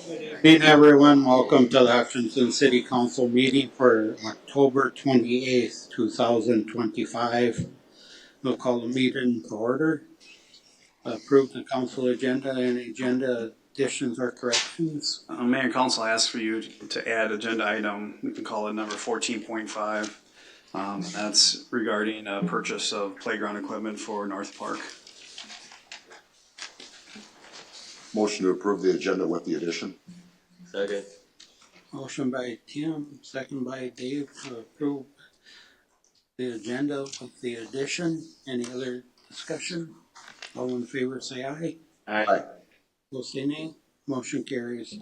Good evening, everyone. Welcome to the Hutchinson City Council meeting for October 28th, 2025. We'll call the meeting to order. Approve the council agenda and agenda additions or corrections. Mayor and Council asked for you to add agenda item, we can call it number 14.5. That's regarding purchase of playground equipment for North Park. Motion to approve the agenda with the addition. Second. Motion by Tim, second by Dave to approve the agenda with the addition. Any other discussion? All in favor say aye. Aye. Will say nay. Motion carries.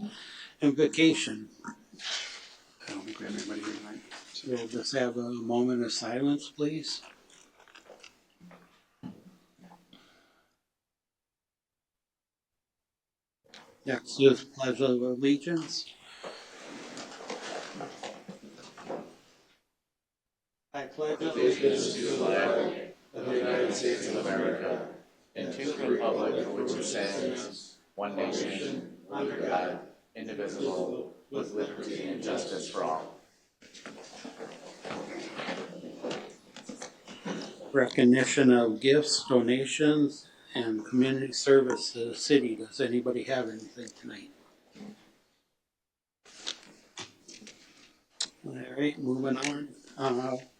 Invocation. I don't think we have anybody here tonight. So we'll just have a moment of silence, please. Next is Pledge of Allegiance. I pledge Allegiance to the flag of the United States of America and to the republic for which it stands, one nation, under God, indivisible, with liberty and justice for all. Recognition of gifts, donations, and community service to the city. Does anybody have anything tonight? All right, moving on.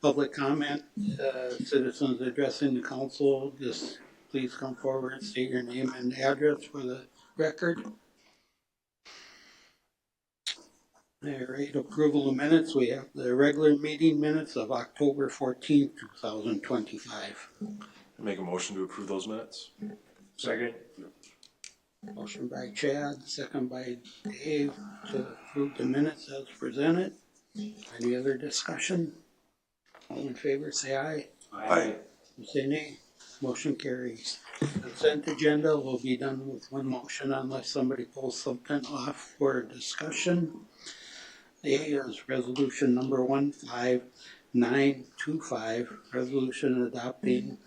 Public comment. Citizens addressing the council, just please come forward and state your name and address for the record. All right, approval of minutes. We have the regular meeting minutes of October 14th, 2025. Make a motion to approve those minutes. Second. Motion by Chad, second by Dave to approve the minutes as presented. Any other discussion? All in favor say aye. Aye. Say nay. Motion carries. Consent agenda will be done with one motion unless somebody pulls something off for discussion. A is resolution number 15925, resolution adopting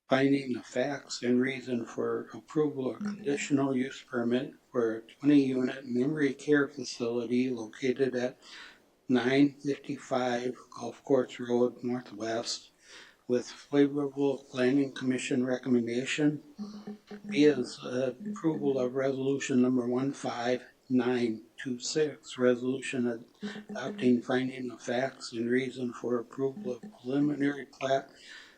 finding the facts and reason for approval of conditional use permit for a 20-unit memory care facility located at 955 Golf Course Road Northwest with favorable Planning Commission recommendation. B is approval of resolution number 15926, resolution adopting finding of facts and reason for approval of preliminary plat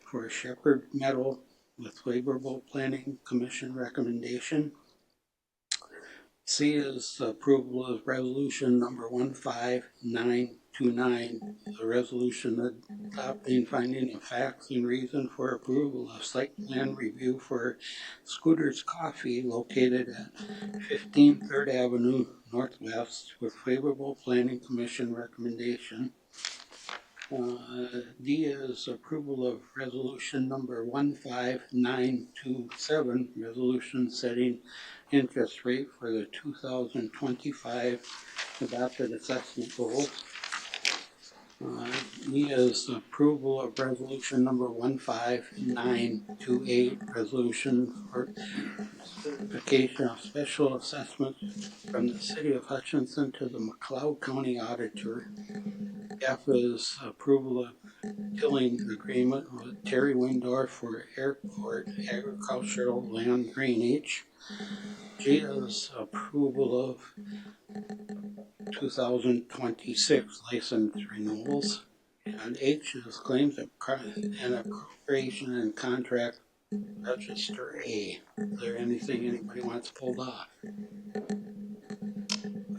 for Shepherd Meadow with favorable Planning Commission recommendation. C is approval of resolution number 15929, the resolution adopting finding of facts and reason for approval of site plan review for Scooter's Coffee located at 15 3rd Avenue Northwest with favorable Planning Commission recommendation. D is approval of resolution number 15927, resolution setting interest rate for the 2025 adopted assessment goals. E is approval of resolution number 15928, resolution for certification of special assessment from the city of Hutchinson to the McLeod County Auditor. F is approval of tilling agreement with Terry Windorf for airport agricultural land drainage. G is approval of 2026 license renewals. And H is claims and appropriation and contract register A. Is there anything anybody wants pulled off?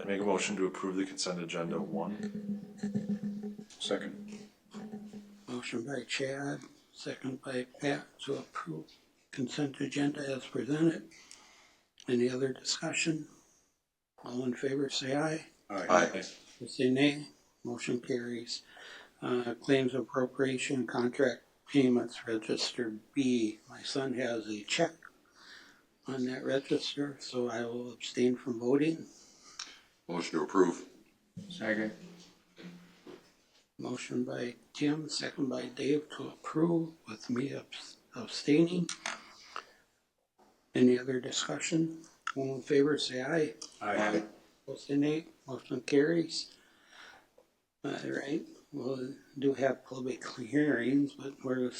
I make a motion to approve the consent agenda 1. Second. Motion by Chad, second by Pat to approve consent agenda as presented. Any other discussion? All in favor say aye. Aye. Say nay. Motion carries. Claims appropriation contract payments register B. My son has a check on that register, so I will abstain from voting. Motion to approve. Second. Motion by Tim, second by Dave to approve with me abstaining. Any other discussion? All in favor say aye. Aye. Opposed say nay. Motion carries. All right, we'll do have public hearings, but we're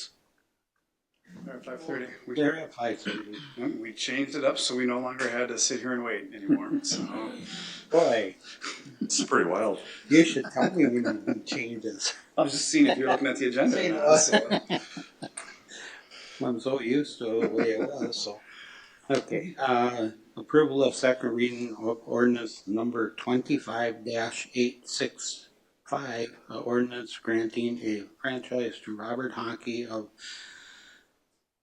Or at 5:30. there at 5:30. We changed it up so we no longer had to sit here and wait anymore. So Boy, It's pretty wild. you should tell me when you do changes. I was just seeing if you're looking at the agenda. Now, so. I'm so used to the way it was, so. Okay, approval of second reading of ordinance number 25-865, ordinance granting a franchise to Robert Hockey of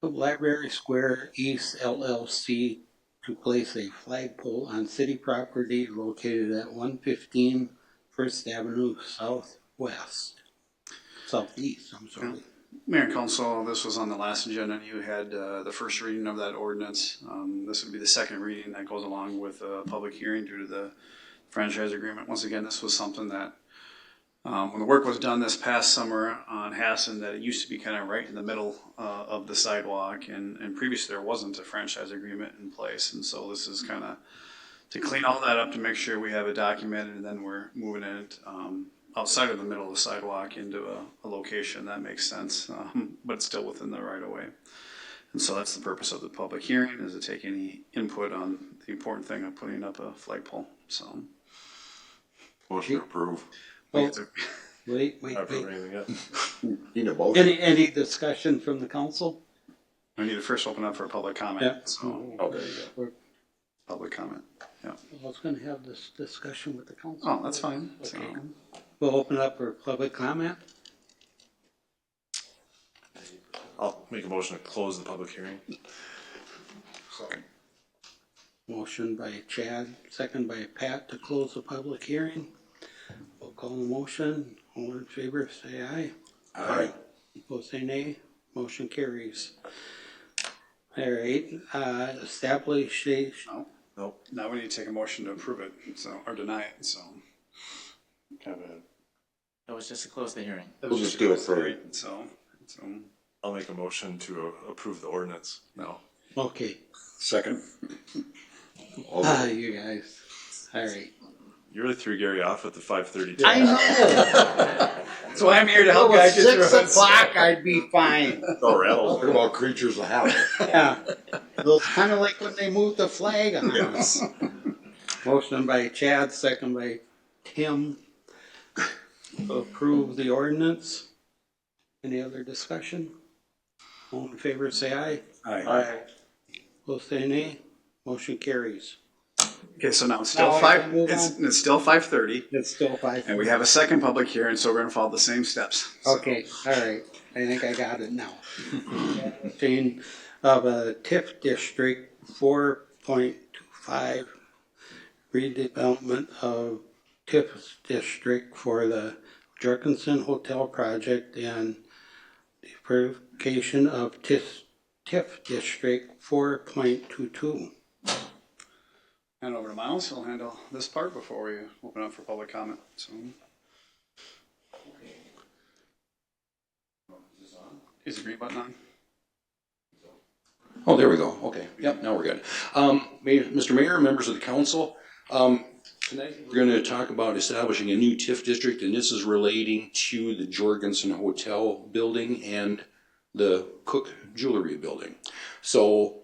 Library Square East LLC to place a flagpole on city property located at 115 First Avenue Southeast, I'm sorry. Mayor and Council, this was on the last agenda, and you had the first reading of that ordinance. This would be the second reading that goes along with a public hearing due to the franchise agreement. Once again, this was something that, when the work was done this past summer on Hassan, that it used to be kind of right in the middle of the sidewalk, and previously there wasn't a franchise agreement in place, and so this is kind of to clean all that up to make sure we have it documented, and then we're moving it outside of the middle of the sidewalk into a location that makes sense, but it's still within the right of way. And so that's the purpose of the public hearing, is to take any input on the important thing of putting up a flagpole. So Motion to approve. Well, wait. Not approving anything yet. Need a motion? Any discussion from the council? I need to first open up for public comment. Yeah. So Oh, there you go. public comment. Yeah. I was gonna have this discussion with the council. Oh, that's fine. Okay. So, We'll open up for public comment. I'll make a motion to close the public hearing. Motion by Chad, second by Pat to close the public hearing. We'll call the motion. All in favor, say aye. Aye. Opposed, say nay. Motion carries. All right, establish a, Nope. now we need to take a motion to approve it, so, or deny it, so. Have a. It was just to close the hearing. We'll just do it for- So, I'll make a motion to approve the ordinance now. okay. Second. All You guys. All right. You really threw Gary off at the 5:30. I know. that's why I'm here to If it help was guide you through 6 it. o'clock, I'd be fine. Oh, rattle. Talk about creatures of habit. Yeah. It was kind of like when they moved the flag on us. Motion by Chad, second by Tim. To approve the ordinance. Any other discussion? All in favor, say aye. Aye. Opposed, say nay. Motion carries. Okay, so now it's Now still I can move it's still 5:30, It's still 5. and we have a second public hearing, so we're gonna follow the same steps. So, Okay, all right. I think I got it now. Change of a TIF district 4.25 redevelopment of TIF district for the Hutchinson Hotel project and purification of TIF district 4.22. hand over to Miles, he'll handle this part before we open up for public comment, so. Is the green button on? Oh, there we go. Okay. Yep, now we're good. Mr. Mayor, members of the council, tonight we're going to talk about establishing a new TIF district, and this is relating to the Jorgensen Hotel building and the Cook Jewelry building. So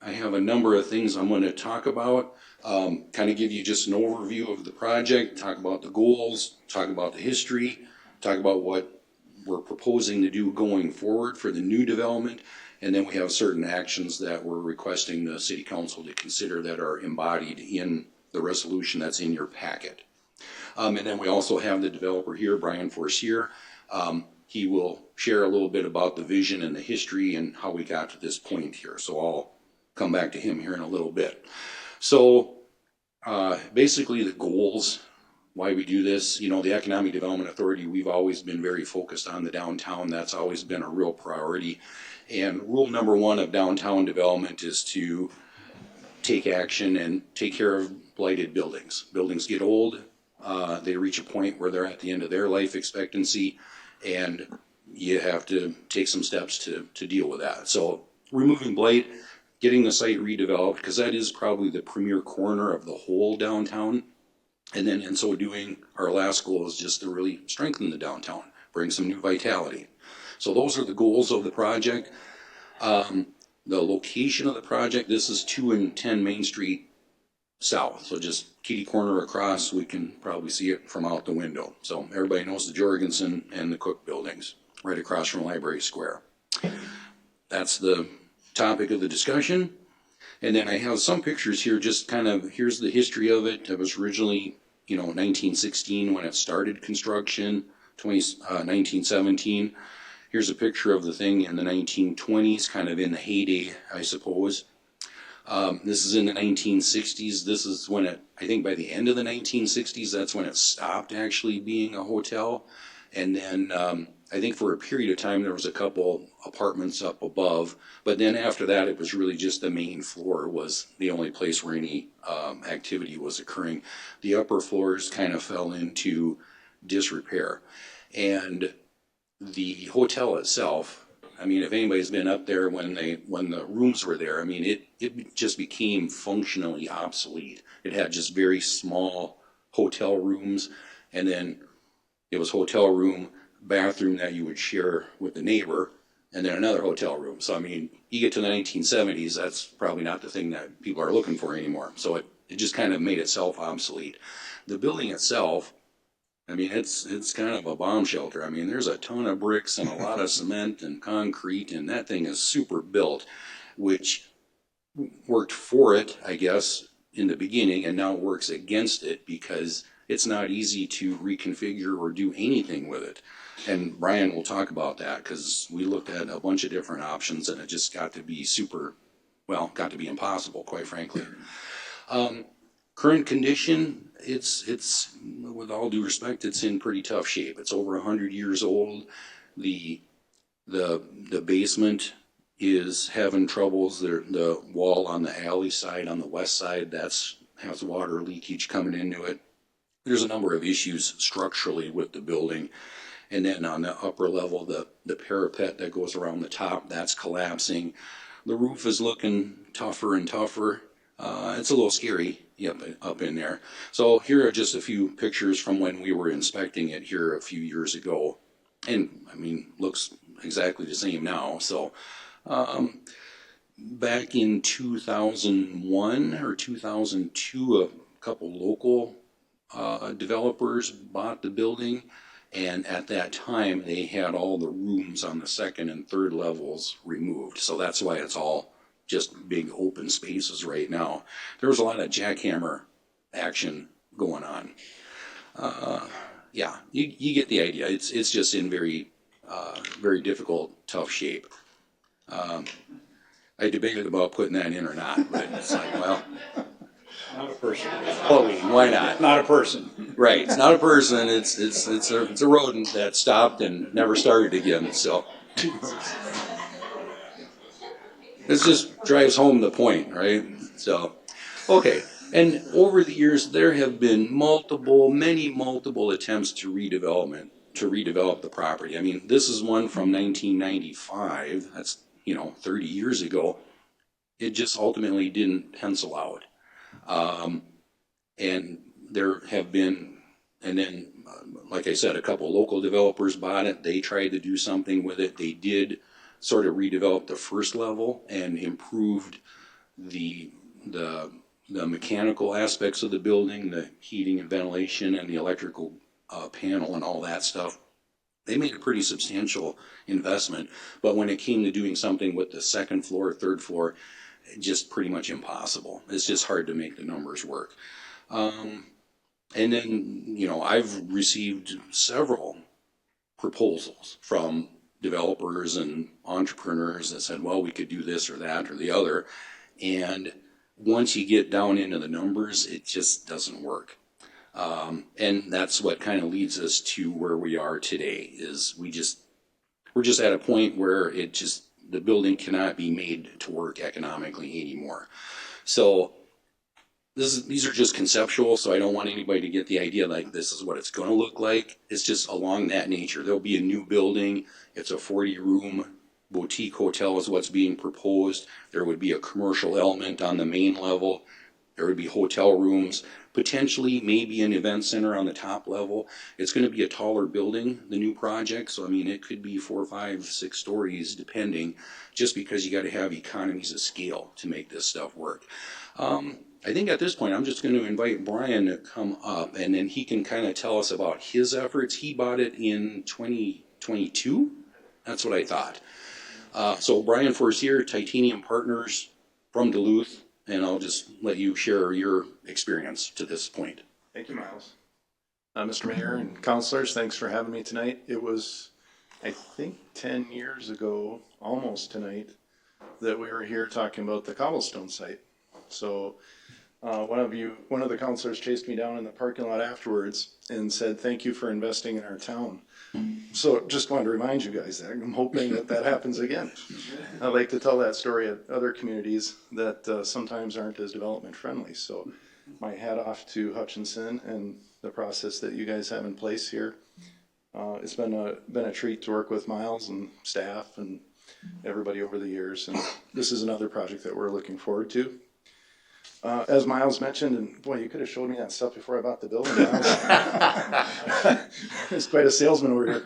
I have a number of things I'm going to talk about, kind of give you just an overview of the project, talk about the goals, talk about the history, talk about what we're proposing to do going forward for the new development, and then we have certain actions that we're requesting the city council to consider that are embodied in the resolution that's in your packet. And then we also have the developer here, Brian Forcier. He will share a little bit about the vision and the history and how we got to this point here. So I'll come back to him here in a little bit. So basically the goals, why we do this, you know, the Economic Development Authority, we've always been very focused on the downtown. That's always been a real priority. And rule number one of downtown development is to take action and take care of blighted buildings. Buildings get old, they reach a point where they're at the end of their life expectancy, and you have to take some steps to deal with that. So removing blight, getting the site redeveloped, because that is probably the premier corner of the whole downtown. And then in so doing, our last goal is just to really strengthen the downtown, bring some new vitality. So those are the goals of the project. The location of the project, this is 2 and 10 Main Street South. So just kitty corner across, we can probably see it from out the window. So everybody knows the Jorgensen and the Cook buildings, right across from Library Square. That's the topic of the discussion. And then I have some pictures here, just kind of, here's the history of it. It was originally, 1916 when it started construction, 1917. Here's a picture of the thing in the 1920s, kind of in the heyday, I suppose. This is in the 1960s. This is when it, I think by the end of the 1960s, that's when it stopped actually being a hotel. And then I think for a period of time there was a couple apartments up above, but then after that it was really just the main floor was the only place where any activity was occurring. The upper floors kind of fell into disrepair. And the hotel itself, I mean, if anybody's been up there when the rooms were there, I mean, it just became functionally obsolete. It had just very small hotel rooms, and then it was hotel room, bathroom that you would share with the neighbor, and then another hotel room. So, I mean, you get to the 1970s, that's probably not the thing that people are looking for anymore. So it just kind of made itself obsolete. The building itself, I mean, it's kind of a bomb shelter. I mean, there's a ton of bricks and a lot of cement and concrete, and that thing is super built, which worked for it, I guess, in the beginning, and now works against it because it's not easy to reconfigure or do anything with it. And Brian will talk about that because we looked at a bunch of different options, and it just got to be got to be impossible, quite frankly. Current condition, it's with all due respect, it's in pretty tough shape. It's over 100 years old. The basement is having troubles. The wall on the alley side, on the west side, has water leakage coming into it. There's a number of issues structurally with the building. And then on the upper level, the parapet that goes around the top, that's collapsing. The roof is looking tougher and tougher. It's a little scary up in there. So here are just a few pictures from when we were inspecting it here a few years ago. And, I mean, looks exactly the same now. So back in 2001 or 2002, a couple local developers bought the building. And at that time, they had all the rooms on the second and third levels removed. So that's why it's all just big open spaces right now. There was a lot of jackhammer action going on. You get the idea. It's just in very difficult, tough shape. I debated about putting that in or not, but it's like, well, Not a person. why not? Not a person. Right, it's not a person. It's a rodent that stopped and never started again. So. This just drives home the point, right? So, okay. And over the years, there have been many multiple attempts to redevelop the property. I mean, this is one from 1995. That's, 30 years ago. It just ultimately didn't pencil out. And there have been, and then, like I said, a couple local developers bought it. They tried to do something with it. They did sort of redeveloped the first level and improved the mechanical aspects of the building, the heating and ventilation and the electrical panel and all that stuff. They made a pretty substantial investment, but when it came to doing something with the second floor, third floor, just pretty much impossible. It's just hard to make the numbers work. And then, I've received several proposals from developers and entrepreneurs that said, well, we could do this or that or the other. And once you get down into the numbers, it just doesn't work. And that's what kind of leads us to where we are today is we're just at a point where the building cannot be made to work economically anymore. So these are just conceptual, so I don't want anybody to get the idea like this is what it's going to look like. It's just along that nature. There'll be a new building. It's a 40-room boutique hotel is what's being proposed. There would be a commercial element on the main level. There would be hotel rooms, potentially maybe an event center on the top level. It's going to be a taller building, the new project, so I mean, it could be 4, 5, 6 stories depending, just because you got to have economies of scale to make this stuff work. I think at this point, I'm just going to invite Brian to come up, and then he can kind of tell us about his efforts. He bought it in 2022? That's what I thought. So Brian Forcier, Titanium Partners from Duluth, and I'll just let you share your experience to this point. Thank you, Miles. Mr. Mayor and councilors, thanks for having me tonight. It was, I think, 10 years ago, almost tonight, that we were here talking about the cobblestone site. So one of the councilors chased me down in the parking lot afterwards and said, "Thank you for investing in our town." So just wanted to remind you guys that I'm hoping that happens again. I like to tell that story at other communities that sometimes aren't as development friendly. So my hat off to Hutchinson and the process that you guys have in place here. It's been a treat to work with Miles and staff and everybody over the years. And this is another project that we're looking forward to. As Miles mentioned, and boy, you could have showed me that stuff before I bought the building. It's quite a salesman over here.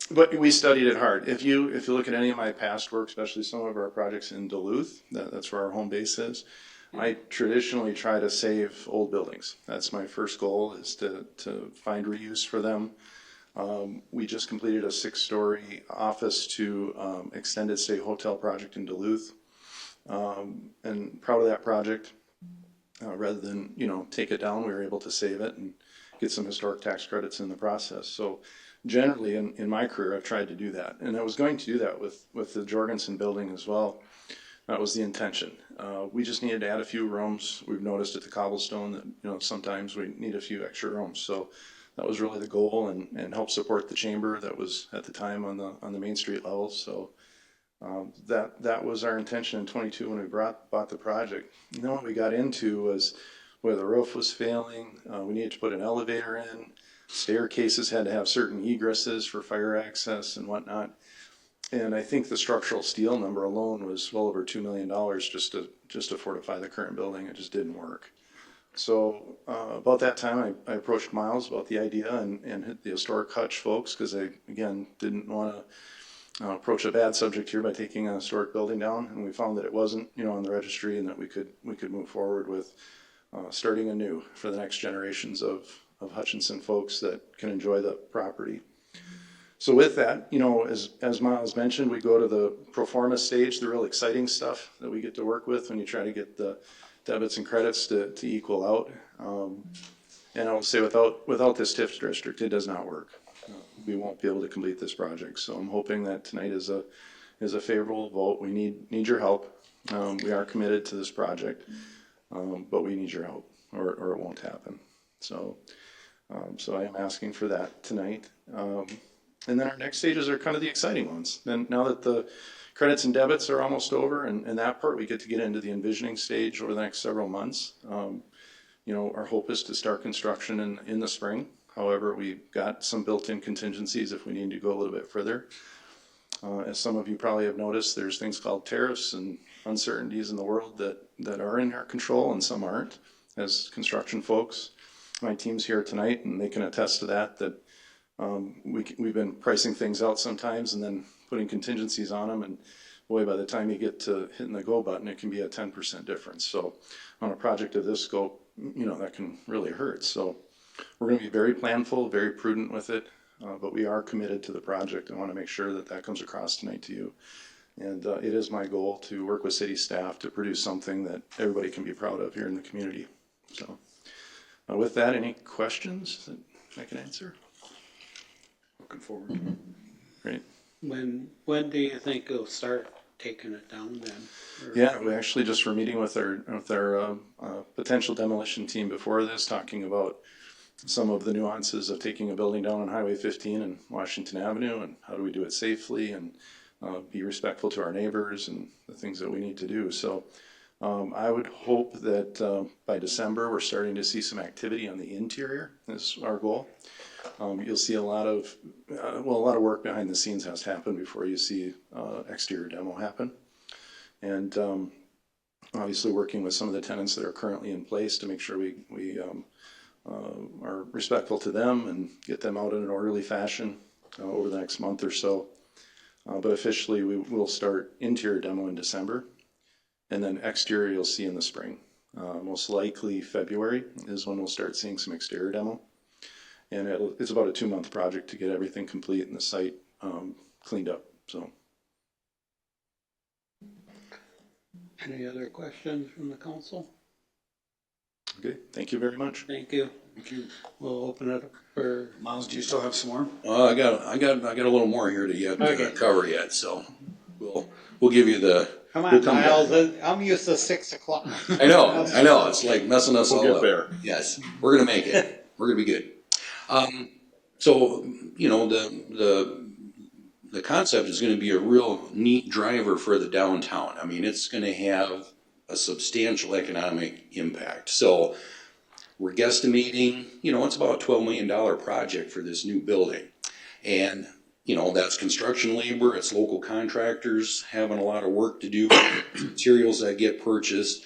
But we studied it hard. If you look at any of my past work, especially some of our projects in Duluth, that's where our home base is. I traditionally try to save old buildings. That's my first goal, is to find reuse for them. We just completed a 6-story office to extended stay hotel project in Duluth. And proud of that project. Rather than, take it down, we were able to save it and get some historic tax credits in the process. So generally in my career, I've tried to do that. And I was going to do that with the Jorgensen building as well. That was the intention. We just needed to add a few rooms. We've noticed at the cobblestone that, sometimes we need a few extra rooms. So that was really the goal, and help support the chamber that was at the time on the Main Street level. So that was our intention in 22 when we bought the project. And then what we got into was where the roof was failing. We needed to put an elevator in. Staircases had to have certain egresses for fire access and whatnot. And I think the structural steel number alone was well over $2 million just to fortify the current building. It just didn't work. So about that time, I approached Miles about the idea and hit the historic Hutch folks, because I, again, didn't want to approach a bad subject here by taking a historic building down, and we found that it wasn't, on the registry, and that we could move forward with starting anew for the next generations of Hutchinson folks that can enjoy the property. So with that, as Miles mentioned, we go to the pro forma stage, the real exciting stuff that we get to work with when you try to get the debits and credits to equal out. And I will say, without this TIF district, it does not work. We won't be able to complete this project. So I'm hoping that tonight is a favorable vote. We need your help. We are committed to this project, but we need your help, or it won't happen. So I am asking for that tonight. And then our next stages are kind of the exciting ones. Then now that the credits and debits are almost over, and that part, we get to get into the envisioning stage over the next several months. Our hope is to start construction in the spring. However, we've got some built-in contingencies if we need to go a little bit further. As some of you probably have noticed, there's things called tariffs and uncertainties in the world that are in our control, and some aren't. As construction folks, my team's here tonight, and they can attest to that we've been pricing things out sometimes and then putting contingencies on them, and boy, by the time you get to hitting the go button, it can be a 10% difference. So on a project of this scope, that can really hurt. So we're going to be very planful, very prudent with it, but we are committed to the project. I want to make sure that comes across tonight to you. And it is my goal to work with city staff to produce something that everybody can be proud of here in the community. So with that, any questions that I can answer? Looking forward. Great. When do you think you'll start taking it down then? Yeah, we actually just were meeting with our potential demolition team before this, talking about some of the nuances of taking a building down on Highway 15 and Washington Avenue, and how do we do it safely and be respectful to our neighbors and the things that we need to do. So I would hope that by December we're starting to see some activity on the interior is our goal. You'll see a lot of work behind the scenes has to happen before you see exterior demo happen. And obviously working with some of the tenants that are currently in place to make sure we are respectful to them and get them out in an orderly fashion over the next month or so. But officially, we will start interior demo in December, and then exterior you'll see in the spring. Most likely February is when we'll start seeing some exterior demo. And it's about a 2-month project to get everything complete and the site cleaned up. So, Any other questions from the council? okay, thank you very much. Thank you. We'll open it up for. Miles, do you still have some more? I got a little more here to yet Okay. to cover yet, so we'll give you the. Come we'll on, come Miles, back. I'm used to 6 o'clock. I know, it's like messing us We'll all get up. there. Yes, we're gonna make it. We're gonna be good. So, you know, the concept is gonna be a real neat driver for the downtown. I mean, it's gonna have a substantial economic impact. So we're guesstimating, you know, it's about a $12 million project for this new building. And, you know, that's construction labor, it's local contractors having a lot of work to do, materials that get purchased.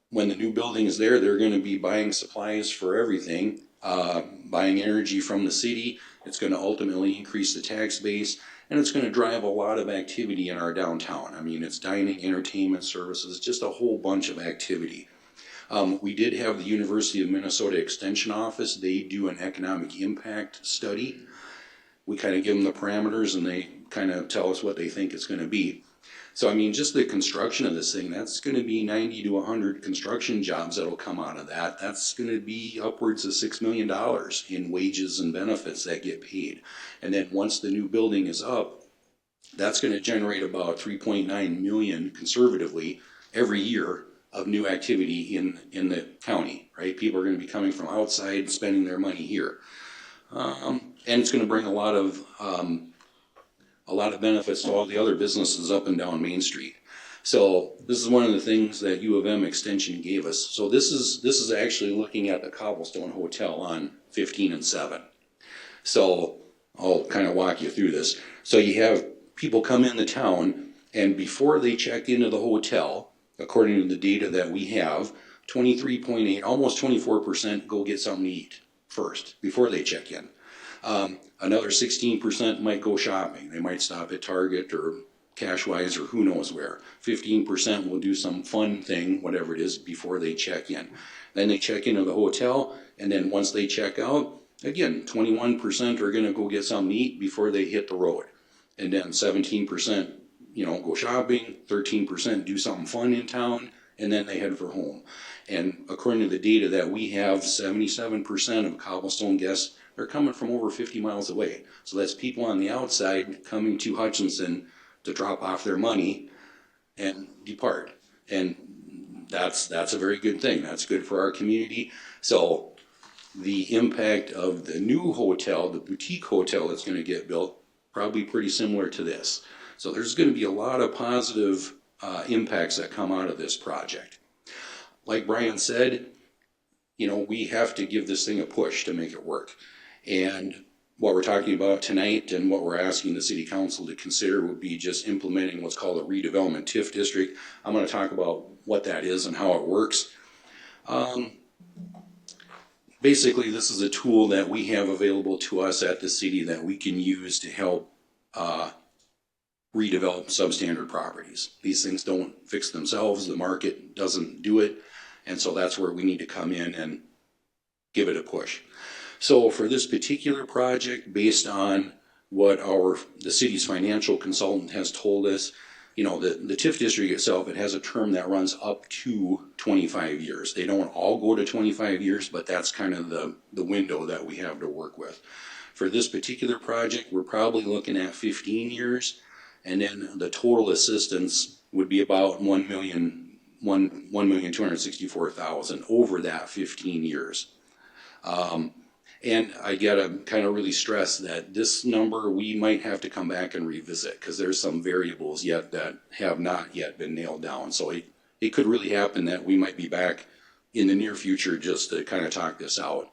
When the new building is there, they're gonna be buying supplies for everything, buying energy from the city. It's gonna ultimately increase the tax base, and it's gonna drive a lot of activity in our downtown. I mean, it's dining, entertainment services, just a whole bunch of activity. We did have the University of Minnesota Extension Office. They do an economic impact study. We kind of give them the parameters and they kind of tell us what they think it's going to be. So, I mean, just the construction of this thing, that's going to be 90 to 100 construction jobs that'll come out of that. That's going to be upwards of $6 million in wages and benefits that get paid. And then once the new building is up, that's going to generate about 3.9 million conservatively every year of new activity in the county, right? People are going to be coming from outside and spending their money here. And it's going to bring a lot of benefits to all the other businesses up and down Main Street. So this is one of the things that U of M Extension gave us. So this is actually looking at the Cobblestone Hotel on 15 and 7. So I'll kind of walk you through this. So you have people come into town, and before they check into the hotel, according to the data that we have, 23.8, almost 24% go get something to eat first before they check in. Another 16% might go shopping. They might stop at Target or Cashwise or who knows where. 15% will do some fun thing, whatever it is, before they check in. Then they check into the hotel, and then once they check out, again, 21% are going to go get something to eat before they hit the road. And then 17%, you know, go shopping, 13% do something fun in town, and then they head for home. And according to the data that we have, 77% of Cobblestone guests are coming from over 50 miles away. So that's people on the outside coming to Hutchinson to drop off their money and depart. And that's a very good thing. That's good for our community. So the impact of the new hotel, the boutique hotel that's going to get built, probably pretty similar to this. So there's going to be a lot of positive impacts that come out of this project. Like Brian said, you know, we have to give this thing a push to make it work. And what we're talking about tonight and what we're asking the city council to consider would be just implementing what's called a redevelopment TIF district. I'm going to talk about what that is and how it works. Basically, this is a tool that we have available to us at the city that we can use to help redevelop substandard properties. These things don't fix themselves. The market doesn't do it. And so that's where we need to come in and give it a push. So for this particular project, based on what the city's financial consultant has told us, you know, the TIF district itself, it has a term that runs up to 25 years. They don't all go to 25 years, but that's kind of the window that we have to work with. For this particular project, we're probably looking at 15 years, and then the total assistance would be about $1,264,000 over that 15 years. And I gotta kind of really stress that this number we might have to come back and revisit because there's some variables yet that have not yet been nailed down. So it could really happen that we might be back in the near future just to kind of talk this out.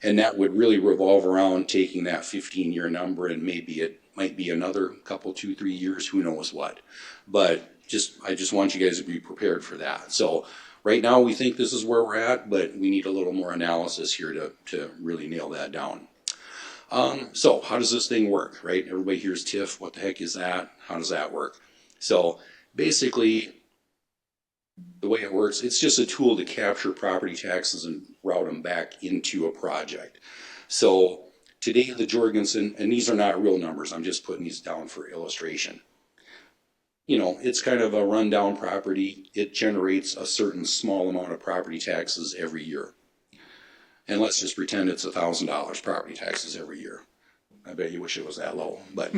And that would really revolve around taking that 15-year number, and maybe it might be another couple, 2-3 years, who knows what. But I just want you guys to be prepared for that. So right now, we think this is where we're at, but we need a little more analysis here to really nail that down. So how does this thing work, right? Everybody hears TIF. What the heck is that? How does that work? So basically, the way it works, it's just a tool to capture property taxes and route them back into a project. So today, the Jorgensen, and these are not real numbers, I'm just putting these down for illustration. You know, it's kind of a rundown property. It generates a certain small amount of property taxes every year. And let's just pretend it's $1,000 property taxes every year. I bet you wish it was that low, but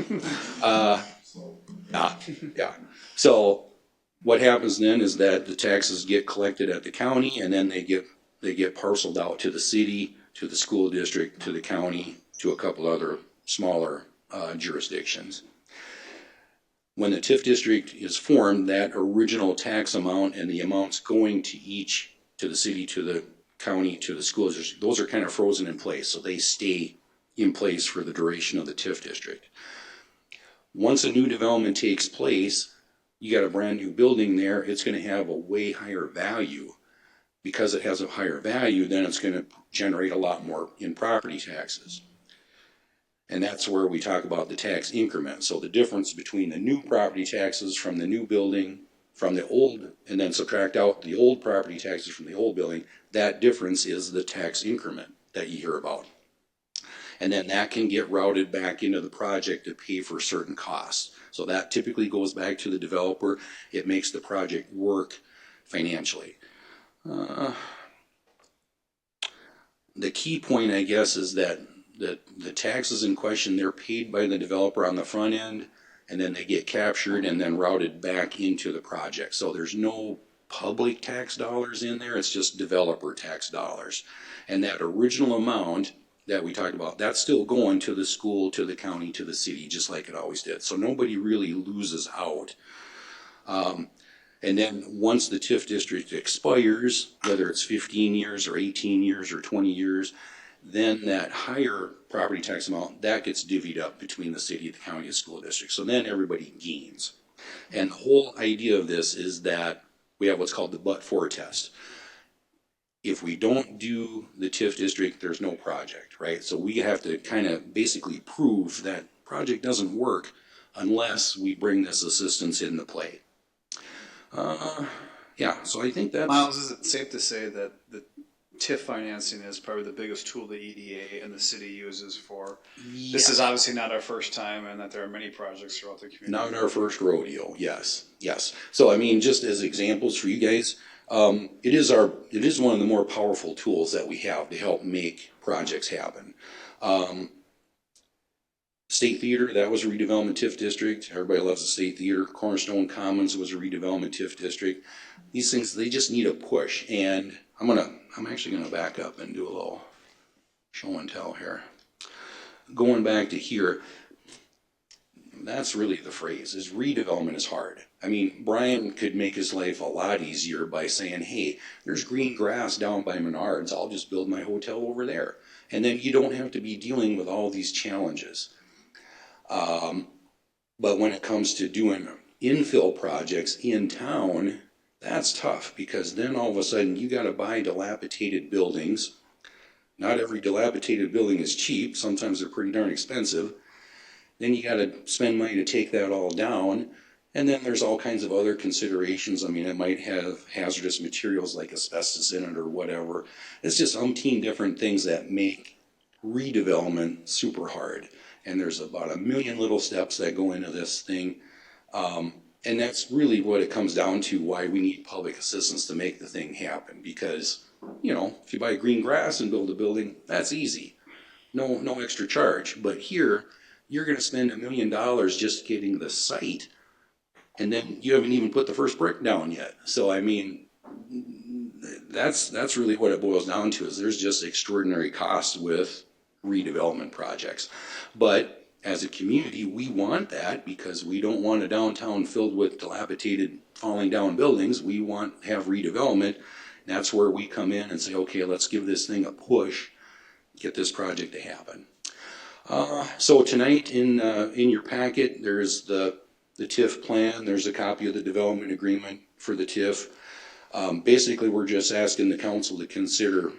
yeah. So what happens then is that the taxes get collected at the county, and then they get parceled out to the city, to the school district, to the county, to a couple other smaller jurisdictions. When the TIF district is formed, that original tax amount and the amounts going to each, to the city, to the county, to the school district, those are kind of frozen in place, so they stay in place for the duration of the TIF district. Once a new development takes place, you got a brand new building there, it's going to have a way higher value. Because it has a higher value, then it's going to generate a lot more in property taxes. And that's where we talk about the tax increment. So the difference between the new property taxes from the new building, from the old, and then subtract out the old property taxes from the old building, that difference is the tax increment that you hear about. And then that can get routed back into the project to pay for certain costs. So that typically goes back to the developer. It makes the project work financially. The key point, I guess, is that the taxes in question, they're paid by the developer on the front end, and then they get captured and then routed back into the project. So there's no public tax dollars in there, it's just developer tax dollars. And that original amount that we talked about, that's still going to the school, to the county, to the city, just like it always did. So nobody really loses out. And then once the TIF district expires, whether it's 15 years or 18 years or 20 years, then that higher property tax amount, that gets divvied up between the city, the county, and school district. So then everybody gains. And the whole idea of this is that we have what's called the but-for test. If we don't do the TIF district, there's no project, right? So we have to kind of basically prove that project doesn't work unless we bring this assistance into play. Yeah, so I think that's... Miles, is it safe to say that the TIF financing is probably the biggest tool the EDA and the city uses for? Yeah. This is obviously not our first time, and that there are many projects throughout the community. Not our first rodeo, yes. So I mean, just as examples for you guys, it is one of the more powerful tools that we have to help make projects happen. State Theater, that was a redevelopment TIF district. Everybody loves the State Theater. Cornerstone Commons was a redevelopment TIF district. These things, they just need a push. And I'm actually gonna back up and do a little show and tell here. Going back to here, that's really the phrase, is redevelopment is hard. I mean, Brian could make his life a lot easier by saying, hey, there's green grass down by Menards, I'll just build my hotel over there. And then you don't have to be dealing with all these challenges. But when it comes to doing infill projects in town, that's tough, because then all of a sudden you got to buy dilapidated buildings. Not every dilapidated building is cheap. Sometimes they're pretty darn expensive. Then you got to spend money to take that all down. And then there's all kinds of other considerations. I mean, it might have hazardous materials like asbestos in it or whatever. It's just umpteen different things that make redevelopment super hard. And there's about 1 million little steps that go into this thing. And that's really what it comes down to, why we need public assistance to make the thing happen. Because, you know, if you buy green grass and build a building, that's easy. No extra charge. But here, you're going to spend $1 million just getting the site. And then you haven't even put the first brick down yet. So, I mean, that's really what it boils down to, is there's just extraordinary costs with redevelopment projects. But as a community, we want that, because we don't want a downtown filled with dilapidated, falling down buildings. We want to have redevelopment. That's where we come in and say, okay, let's give this thing a push, get this project to happen. So tonight in your packet, there's the the TIF plan. There's a copy of the development agreement for the TIF. Basically, we're just asking the council to consider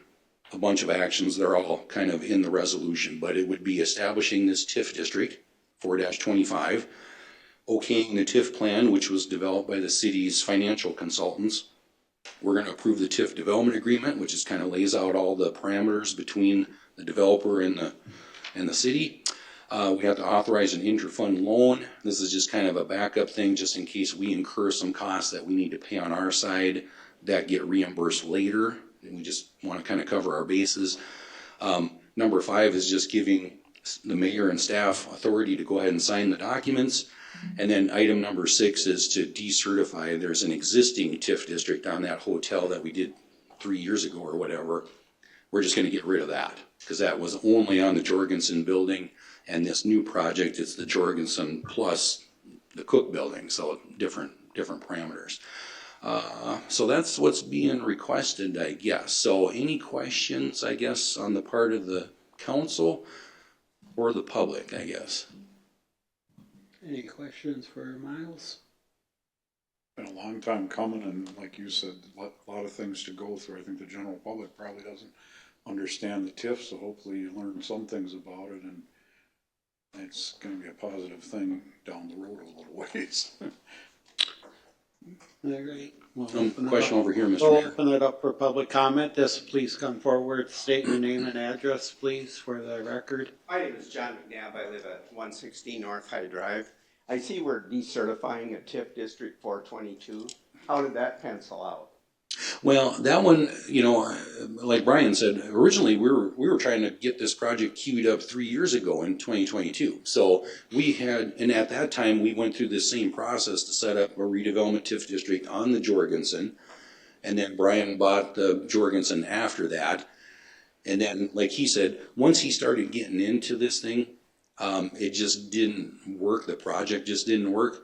a bunch of actions. They're all kind of in the resolution, but it would be establishing this TIF district, 4-25, okaying the TIF plan, which was developed by the city's financial consultants. We're going to approve the TIF development agreement, which is kind of lays out all the parameters between the developer and the city. We have to authorize an interfund loan. This is just kind of a backup thing, just in case we incur some costs that we need to pay on our side that get reimbursed later. And we just want to kind of cover our bases. Number 5 is just giving the mayor and staff authority to go ahead and sign the documents. And then item number 6 is to decertify. There's an existing TIF district on that hotel that we did 3 years ago or whatever. We're just going to get rid of that because that was only on the Jorgensen building. And this new project, it's the Jorgensen plus the Cook building. So different parameters. So that's what's being requested, I guess. So any questions, I guess, on the part of the council or the public, I guess? Any questions for Miles? Been a long time coming, and like you said, a lot of things to go through. I think the general public probably doesn't understand the TIF, so hopefully you learn some things about it, and it's gonna be a positive thing down the road a little ways. All right. We'll Question over here, Mr. We'll Mayor. open it up for public comment. Just please come forward, state your name and address, please, for the record. My name is John McNabb. I live at 116 North High Drive. I see we're decertifying a TIF District 422. How did that pencil out? Well, that one, you know, like Brian said, originally we were trying to get this project queued up 3 years ago in 2022. So we had, and at that time we went through this same process to set up a redevelopment TIF district on the Jorgensen. And then Brian bought the Jorgensen after that. And then, like he said, once he started getting into this thing, it just didn't work. The project just didn't work.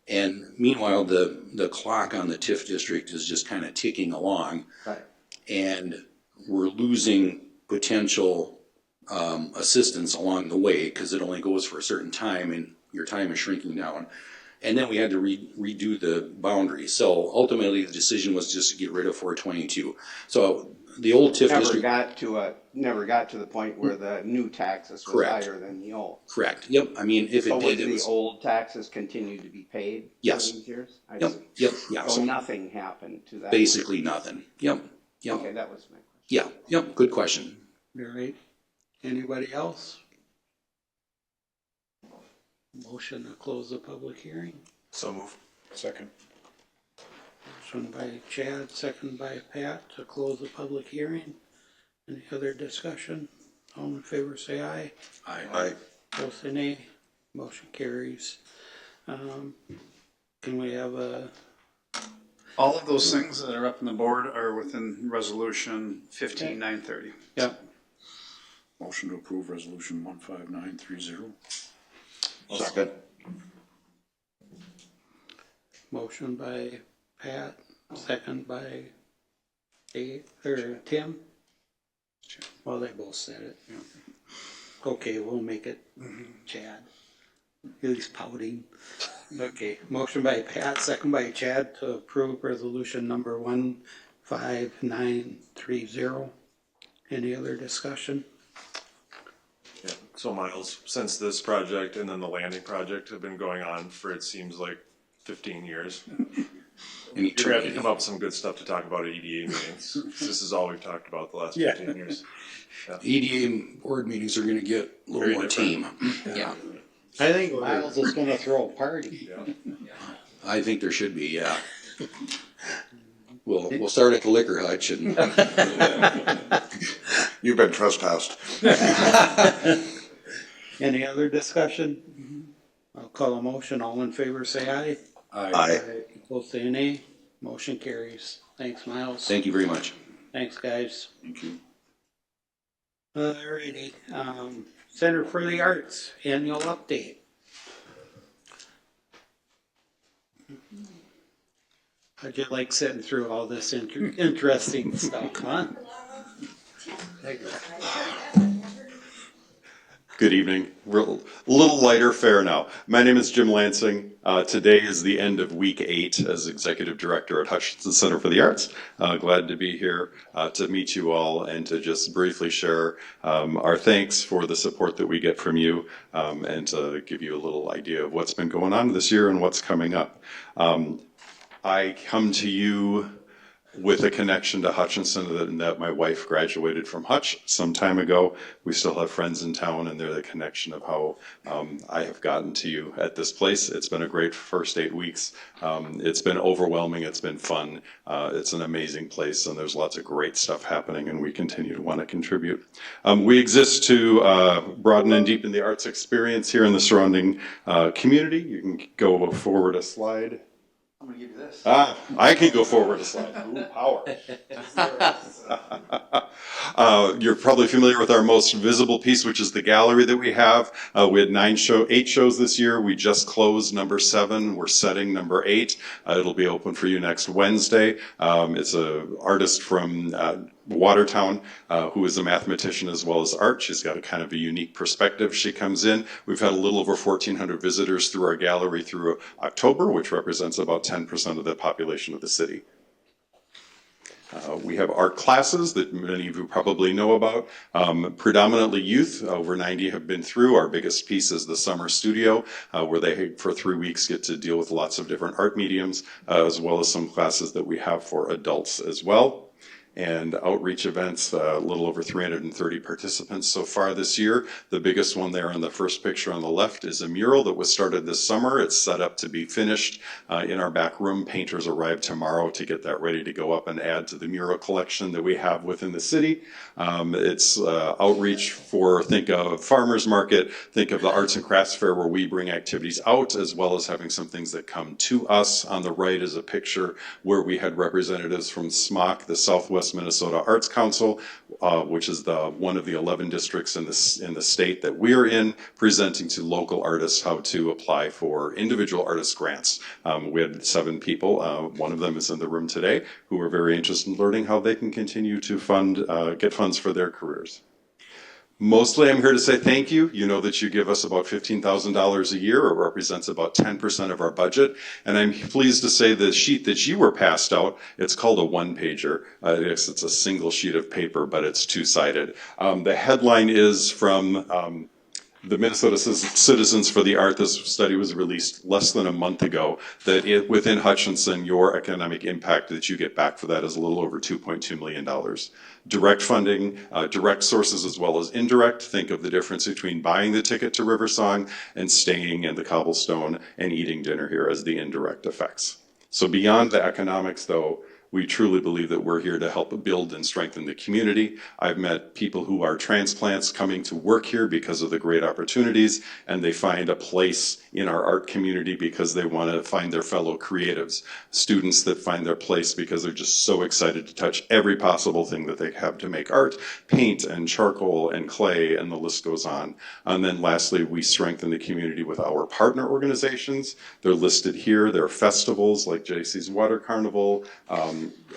And meanwhile, the clock on the TIF district is just kind of ticking along. Right. And we're losing potential assistance along the way because it only goes for a certain time and your time is shrinking down. And then we had to redo the boundaries. So ultimately, the decision was just to get rid of 422. So the old TIF district Never got to the point where the new taxes was Correct. higher than the old. Correct. Yep. I mean, if So it would did, it the was. old taxes continue to be paid? Yes. For these years? I Yep. see. Yep. Yeah. So So nothing happened to that? basically nothing. Yep. Yep. Okay, that was my question. Yeah. Yep. Good question. All right. Anybody else? Motion to close the public hearing. So move. Second. Motion by Chad, second by Pat to close the public hearing. Any other discussion? All in favor say aye. Aye. Opposed say nay. Motion carries. Can we have a, All of those things that are up on the board are within resolution 15930. yep, Motion to approve resolution 15930. Second. motion by Pat, second by Dave, or Tim? Well, they both said it. Okay, we'll make it Chad. He's pouting. Okay, motion by Pat, second by Chad to approve resolution number 15930. Any other discussion? Yeah. So Miles, since this project and then the landing project have been going on for, it seems like 15 years. Any You're gonna have to come up with some good stuff to talk about at EDA meetings. This is all we've talked about the last 15 years. EDA board meetings are going to get a little Very more different. tame. Yeah. I think Miles is gonna throw a party. I think there should be, yeah. We'll start at the liquor hutch and You've been trespassed. Any other discussion? I'll call a motion. All in favor say aye. Aye. Both say nay. Motion carries. Thanks, Miles. thank you very much. Thanks, guys. Thank you. Alrighty, Center for the Arts annual update. How'd you like sitting through all this interesting stuff, huh? Good evening. We're a little lighter fare now. My name is Jim Lansing. Today is the end of week 8 as Executive Director at Hutchinson Center for the Arts. Glad to be here to meet you all and to just briefly share our thanks for the support that we get from you and to give you a little idea of what's been going on this year and what's coming up. I come to you with a connection to Hutchinson that my wife graduated from Hutch some time ago. We still have friends in town, and they're the connection of how I have gotten to you at this place. It's been a great first 8 weeks. It's been overwhelming. It's been fun. It's an amazing place, and there's lots of great stuff happening, and we continue to want to contribute. We exist to broaden and deepen the arts experience here in the surrounding community. You can go forward a slide. I'm gonna give you this. I can go forward a slide. Ooh, power. You're probably familiar with our most visible piece, which is the gallery that we have. We had 8 shows this year. We just closed number 7. We're setting number 8. It'll be open for you next Wednesday. It's an artist from Watertown, who is a mathematician as well as art. She's got a kind of a unique perspective. She comes in. We've had a little over 1,400 visitors through our gallery through October, which represents about 10% of the population of the city. We have art classes that many of you probably know about. Predominantly youth, over 90 have been through. Our biggest piece is the summer studio, where they, for 3 weeks, get to deal with lots of different art mediums, as well as some classes that we have for adults as well. And outreach events, a little over 330 participants so far this year. The biggest one there in the first picture on the left is a mural that was started this summer. It's set up to be finished in our back room. Painters arrive tomorrow to get that ready to go up and add to the mural collection that we have within the city. It's outreach for, think of farmers market, think of the arts and crafts fair where we bring activities out, as well as having some things that come to us. On the right is a picture where we had representatives from SMOC, the Southwest Minnesota Arts Council, which is one of the 11 districts in the state that we're in, presenting to local artists how to apply for individual artist grants. We had 7 people, one of them is in the room today, who are very interested in learning how they can continue to get funds for their careers. Mostly, I'm here to say thank you. You know that you give us about $15,000 a year. It represents about 10% of our budget. And I'm pleased to say the sheet that you were passed out, it's called a one-pager. It's a single sheet of paper, but it's 2-sided. The headline is from the Minnesota Citizens for the Art. This study was released less than a month ago, that within Hutchinson, your economic impact that you get back for that is a little over $2.2 million. Direct funding, direct sources as well as indirect. Think of the difference between buying the ticket to Riversong and staying in the Cobblestone and eating dinner here as the indirect effects. So beyond the economics, though, we truly believe that we're here to help build and strengthen the community. I've met people who are transplants coming to work here because of the great opportunities, and they find a place in our art community because they want to find their fellow creatives. Students that find their place because they're just so excited to touch every possible thing that they have to make art, paint and charcoal and clay, and the list goes on. And then lastly, we strengthen the community with our partner organizations. They're listed here. They're festivals like JC's Water Carnival,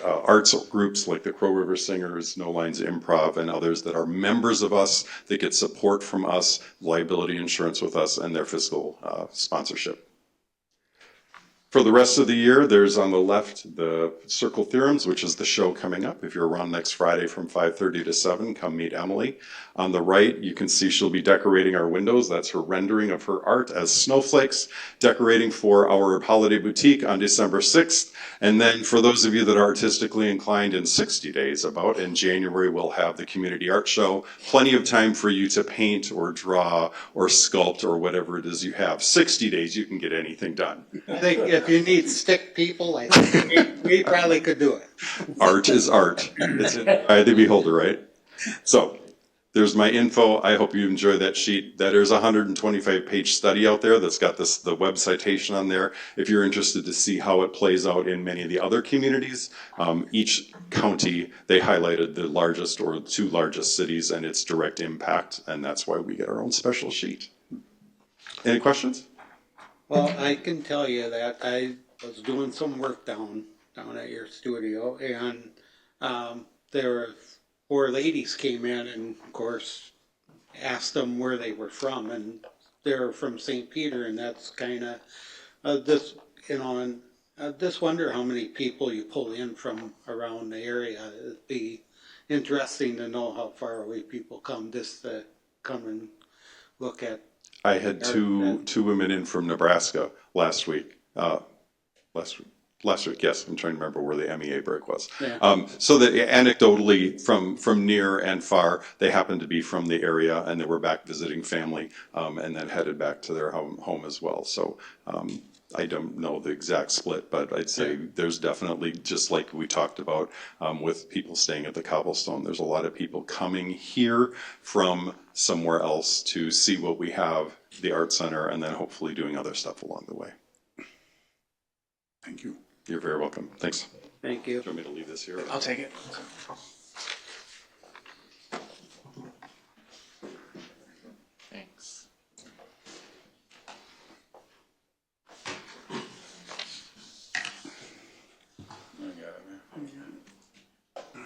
arts groups like the Crow River Singers, No Lines Improv, and others that are members of us that get support from us, liability insurance with us, and their fiscal sponsorship. For the rest of the year, there's on the left the Circle Theorems, which is the show coming up. If you're around next Friday from 5:30 to 7, come meet Emily. On the right, you can see she'll be decorating our windows. That's her rendering of her art as snowflakes, decorating for our holiday boutique on December 6th. And then for those of you that are artistically inclined, in 60 days, about in January, we'll have the community art show. Plenty of time for you to paint or draw or sculpt or whatever it is you have. 60 days, you can get anything done. I think if you need stick people, I think we probably could do it. Art is art. It's in the eye of the beholder, right? So there's my info. I hope you enjoy that sheet. There's a 125-page study out there that's got the web citation on there. If you're interested to see how it plays out in many of the other communities, each county, they highlighted the largest or 2 largest cities and its direct impact, and that's why we get our own special sheet. Any questions? Well, I can tell you that I was doing some work down at your studio, and there were 4 ladies came in, and of course, asked them where they were from, and they're from St. Peter, and that's kind of this, you know, and just wonder how many people you pull in from around the area. It'd be interesting to know how far away people come just to come and look at. I had two women in from Nebraska last week. Last week, yes. I'm trying to remember where the MEA break was. Yeah. So that anecdotally, from near and far, they happened to be from the area, and they were back visiting family, and then headed back to their home as well. So I don't know the exact split, but I'd say there's definitely, just like we talked about with people staying at the Cobblestone, there's a lot of people coming here from somewhere else to see what we have, the art center, and then hopefully doing other stuff along the way. Thank you. You're very welcome. Thanks. Thank you. Do you want me to leave this here? I'll take it. Thanks. I got it, man. There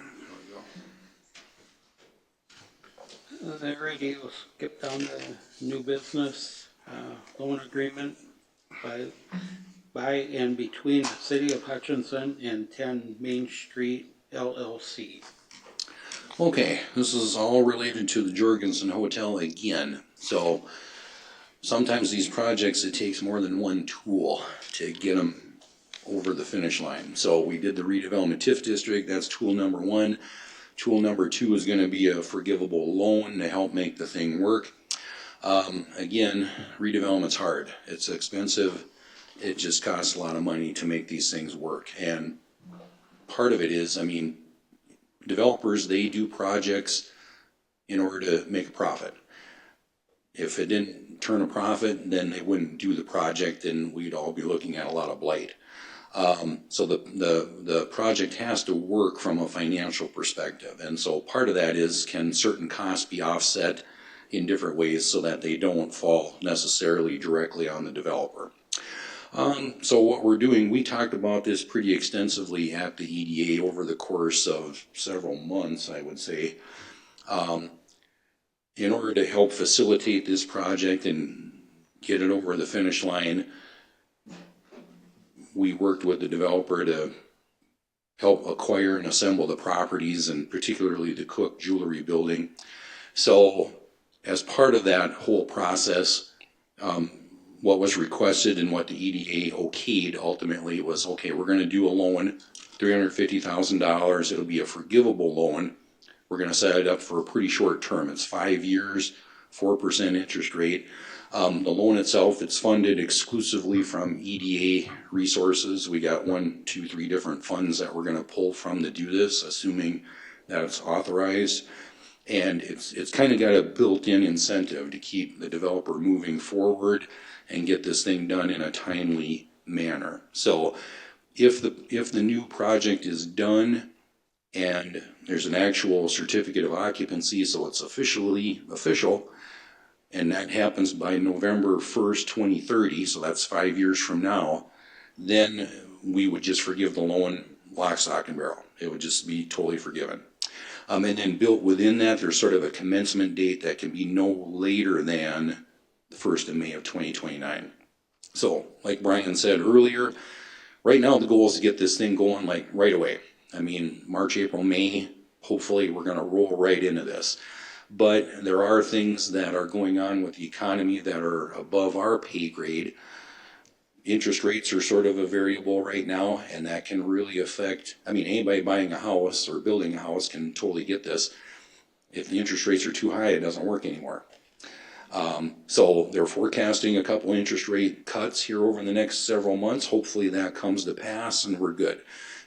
we go. Alrighty, we'll skip down to new business, loan agreement by and between the City of Hutchinson and 10 Main Street LLC. Okay, this is all related to the Jorgensen Hotel again. So sometimes these projects, it takes more than one tool to get them over the finish line. So we did the redevelopment TIF district, that's tool number one. Tool number two is gonna be a forgivable loan to help make the thing work. Again, redevelopment's hard, it's expensive, it just costs a lot of money to make these things work. And part of it is, I mean, developers, they do projects in order to make a profit. If it didn't turn a profit, then they wouldn't do the project and we'd all be looking at a lot of blight. So the project has to work from a financial perspective. And so part of that is, can certain costs be offset in different ways so that they don't fall necessarily directly on the developer. So what we're doing, we talked about this pretty extensively at the EDA over the course of several months, I would say. In order to help facilitate this project and get it over the finish line, we worked with the developer to help acquire and assemble the properties, and particularly the Cook Jewelry Building. So as part of that whole process, what was requested and what the EDA okayed ultimately was, okay, we're gonna do a loan, $350,000, it'll be a forgivable loan. We're gonna set it up for a pretty short term, it's 5 years, 4% interest rate. The loan itself, it's funded exclusively from EDA resources. We got 1, 2, 3 different funds that we're gonna pull from to do this, assuming that it's authorized. And it's kind of got a built-in incentive to keep the developer moving forward and get this thing done in a timely manner. So if the new project is done and there's an actual certificate of occupancy, so it's official, and that happens by November 1st, 2030, so that's 5 years from now, then we would just forgive the loan lock, stock, and barrel. It would just be totally forgiven. And then built within that, there's sort of a commencement date that can be no later than the 1st of May of 2029. So, like Brian said earlier, right now the goal is to get this thing going like right away. I mean, March, April, May, hopefully we're gonna roll right into this. But there are things that are going on with the economy that are above our pay grade. Interest rates are sort of a variable right now, and that can really affect, I mean, anybody buying a house or building a house can totally get this. If the interest rates are too high, it doesn't work anymore. So they're forecasting a couple interest rate cuts here over the next several months. Hopefully that comes to pass and we're good.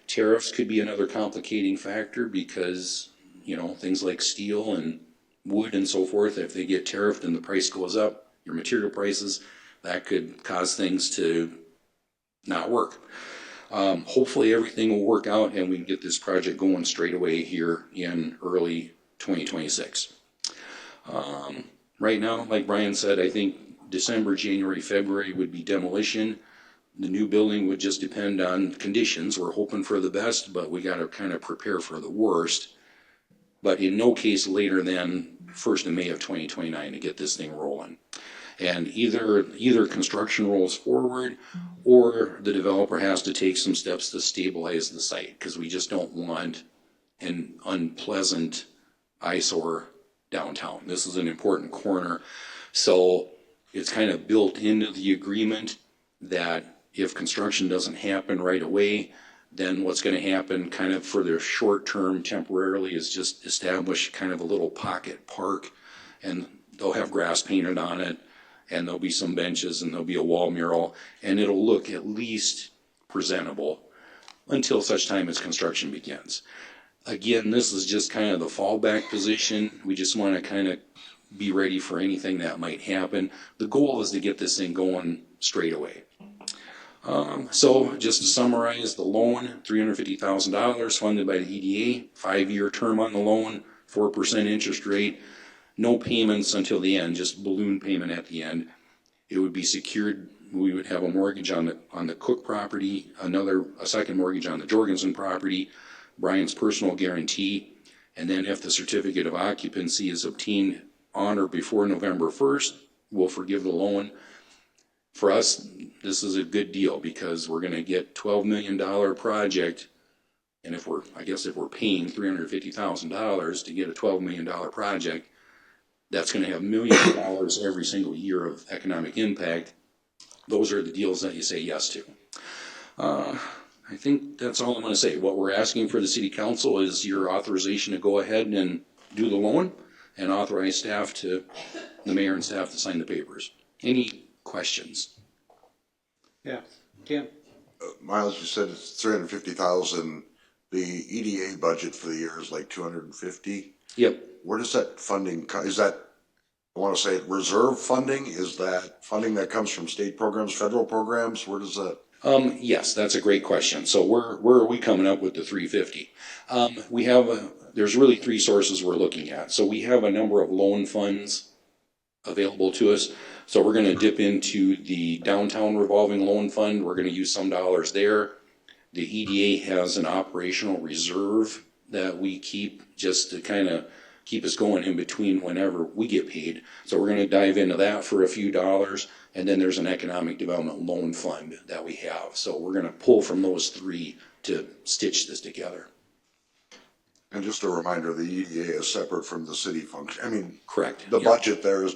Tariffs could be another complicating factor because, you know, things like steel and wood and so forth, if they get tariffed and the price goes up, your material prices, that could cause things to not work. Hopefully everything will work out and we can get this project going straight away here in early 2026. Right now, like Brian said, I think December, January, February would be demolition. The new building would just depend on conditions. We're hoping for the best, but we got to kind of prepare for the worst. but in no case later than 1st of May of 2029 to get this thing rolling. And either construction rolls forward or the developer has to take some steps to stabilize the site, because we just don't want an unpleasant eyesore downtown. This is an important corner. So it's kind of built into the agreement that if construction doesn't happen right away, then what's going to happen kind of for the short term temporarily is just establish kind of a little pocket park, and they'll have grass painted on it, and there'll be some benches, and there'll be a wall mural, and it'll look at least presentable until such time as construction begins. Again, this is just kind of the fallback position. We just want to kind of be ready for anything that might happen. The goal is to get this thing going straight away. So just to summarize, the loan, $350,000 funded by the EDA, 5-year term on the loan, 4% interest rate, no payments until the end, just balloon payment at the end. It would be secured. We would have a mortgage on the Cook property, a second mortgage on the Jorgensen property, Brian's personal guarantee, and then if the certificate of occupancy is obtained on or before November 1st, we'll forgive the loan. For us, this is a good deal because we're going to get $12 million project, and if we're paying $350,000 to get a $12 million project, that's going to have millions of dollars every single year of economic impact. Those are the deals that you say yes to. I think that's all I'm going to say. What we're asking for the city council is your authorization to go ahead and do the loan and authorize the mayor and staff to sign the papers. Any questions? Yeah, Tim? Miles, you said it's 350,000. The EDA budget for the year is like 250. Yep. Where does that funding come? Is that, I want to say reserve funding? Is that funding that comes from state programs, federal programs? Where does that? Yes, that's a great question. So where are we coming up with the 350? There's really 3 sources we're looking at. So we have a number of loan funds available to us. So we're going to dip into the downtown revolving loan fund. We're going to use some dollars there. The EDA has an operational reserve that we keep just to kind of keep us going in between whenever we get paid. So we're going to dive into that for a few dollars. And then there's an economic development loan fund that we have. So we're going to pull from those 3 to stitch this together. And just a reminder, the EDA is separate from the city function. I mean, Correct. The Yep. budget there is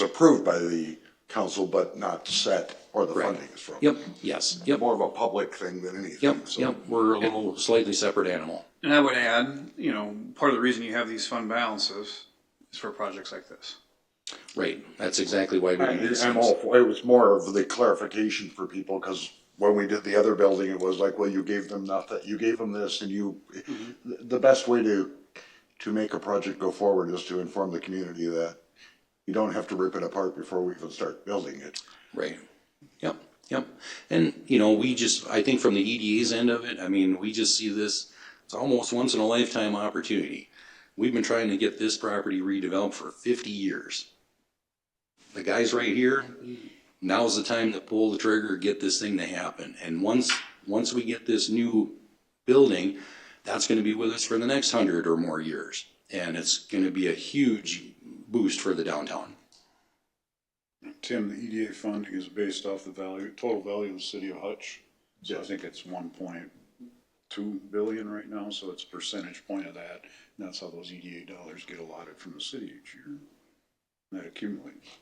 approved by the council, but not set, or the Correct. funding is from. Yep. Yes. Yep. More of a public thing than anything. Yep. So. Yep. We're a little slightly separate animal. And I would add, part of the reason you have these fund balances is for projects like this. Right. That's exactly why we do this. I'm all for, it was more of the clarification for people, because when we did the other building, it was like, well, you gave them nothing, you gave them this, and the best way to make a project go forward is to inform the community that you don't have to rip it apart before we even start building it. Right. Yep. Yep. And, I think from the EDA's end of it, we just see this, it's almost once in a lifetime opportunity. We've been trying to get this property redeveloped for 50 years. The guys right here, now's the time to pull the trigger, get this thing to happen. And once we get this new building, that's going to be with us for the next 100 or more years. And it's going to be a huge boost for the downtown. Tim, the EDA funding is based off the total value of the city of Hutch. So I think it's 1.2 billion right now, so it's a percentage point of that. And that's how those EDA dollars get allotted from the city each year. And that accumulates.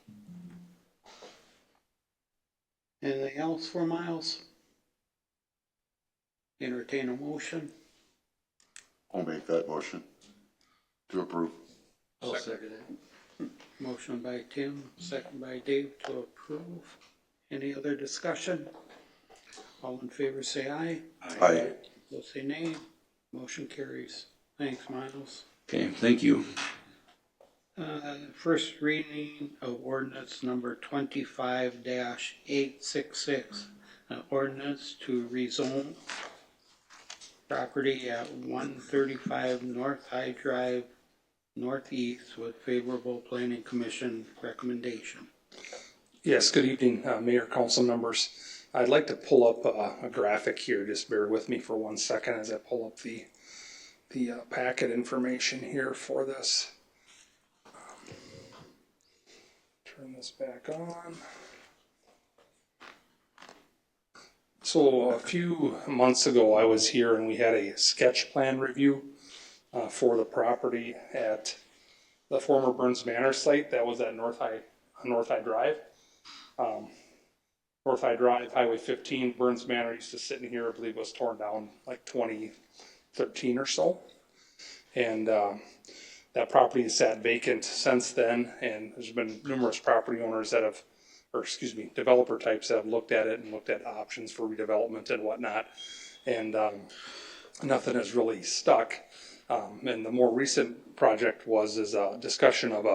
Anything else for Miles? Entertain a motion? I'll make that motion to approve. I'll second it. Motion by Tim, second by Dave to approve. Any other discussion? All in favor say aye. Aye. Those say nay. Motion carries. Thanks, Miles. Okay, thank you. First reading of ordinance number 25-866. Ordinance to rezone property at 135 North High Drive Northeast with favorable planning commission recommendation. Yes, good evening, Mayor, council members. I'd like to pull up a graphic here. Just bear with me for 1 second as I pull up the the packet information here for this. Turn this back on. So a few months ago, I was here and we had a sketch plan review for the property at the former Burns Manor site that was at North High Drive. North High Drive, Highway 15, Burns Manor used to sit in here. I believe it was torn down like 2013 or so. And that property has sat vacant since then. And there's been numerous property owners that have, developer types that have looked at it and looked at options for redevelopment and whatnot. And nothing has really stuck. And the more recent project is a discussion of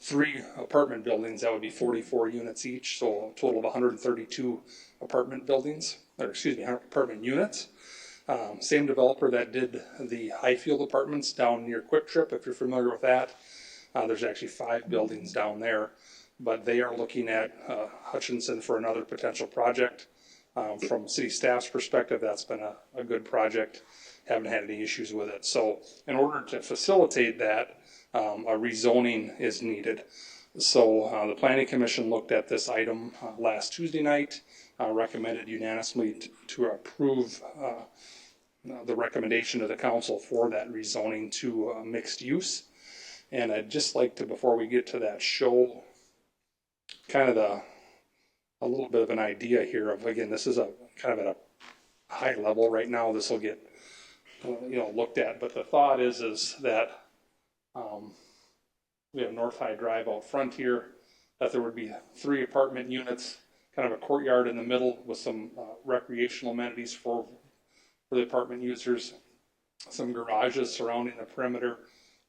3 apartment buildings that would be 44 units each, so a total of 132 apartment buildings, apartment units. Same developer that did the Highfield apartments down near Quick Trip, if you're familiar with that. There's actually 5 buildings down there, but they are looking at Hutchinson for another potential project. From city staff's perspective, that's been a good project. Haven't had any issues with it. So in order to facilitate that, a rezoning is needed. So the Planning Commission looked at this item last Tuesday night, recommended unanimously to approve the recommendation of the council for that rezoning to mixed use. And I'd just like to, before we get to that, show kind of a little bit of an idea here of, again, this is a kind of at a high level right now. This will get looked at, but the thought is that we have North High Drive out front here, that there would be 3 apartment units, kind of a courtyard in the middle with some recreational amenities for the apartment users, some garages surrounding the perimeter,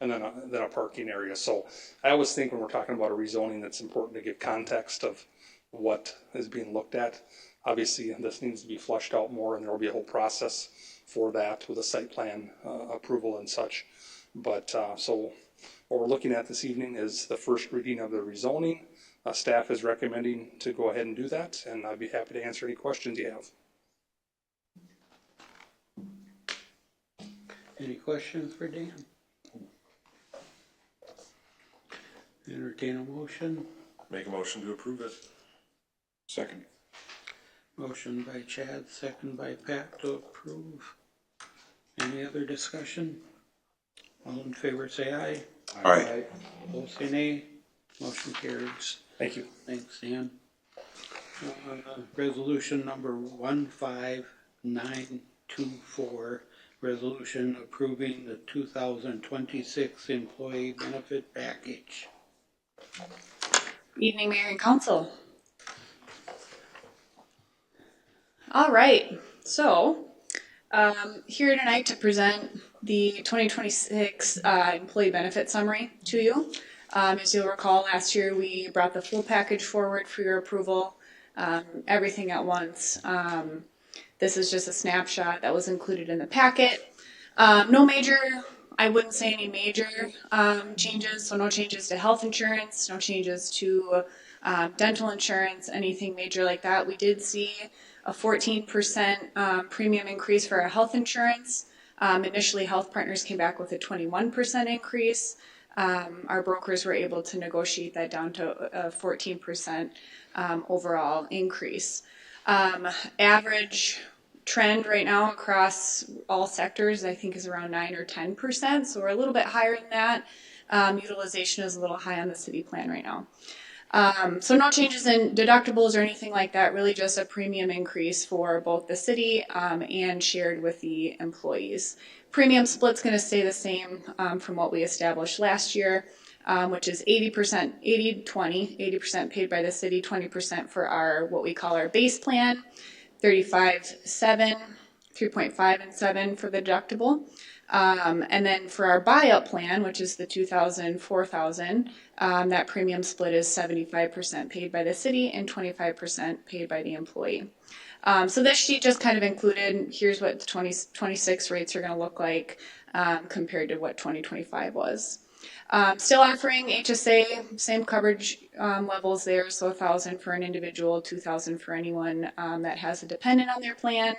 and then a parking area. So I always think when we're talking about a rezoning, that's important to give context of what is being looked at. Obviously, this needs to be flushed out more, and there will be a whole process for that with a site plan approval and such. But so what we're looking at this evening is the first reading of the rezoning. Staff is recommending to go ahead and do that, and I'd be happy to answer any questions you have. Any questions for Dan? Entertain a motion. Make a motion to approve it. Second. Motion by Chad, second by Pat to approve. Any other discussion? All in favor say aye. Aye. Opposed say nay. Motion carries. Thank you. Thanks, Dan. Resolution number 15924, resolution approving the 2026 employee benefit package. Evening, Mayor and Council. All right, so here tonight to present the 2026 employee benefit summary to you. As you'll recall, last year we brought the full package forward for your approval, everything at once. This is just a snapshot that was included in the packet. No major, I wouldn't say any major changes, so no changes to health insurance, no changes to dental insurance, anything major like that. We did see a 14% premium increase for our health insurance. Initially, Health Partners came back with a 21% increase. Our brokers were able to negotiate that down to a 14% overall increase. Average trend right now across all sectors, I think, is around 9 or 10%. So we're a little bit higher than that. Utilization is a little high on the city plan right now. So no changes in deductibles or anything like that, really just a premium increase for both the city and shared with the employees. Premium split's going to stay the same from what we established last year, which is 80%, 80% paid by the city, 20% for our what we call our base plan, 3.5 and 7 for the deductible. And then for our buyout plan, which is the 2,000, 4,000, that premium split is 75% paid by the city and 25% paid by the employee. So this sheet just kind of included, here's what the 2026 rates are going to look like compared to what 2025 was. Still offering HSA, same coverage levels there, so 1,000 for an individual, 2,000 for anyone that has a dependent on their plan.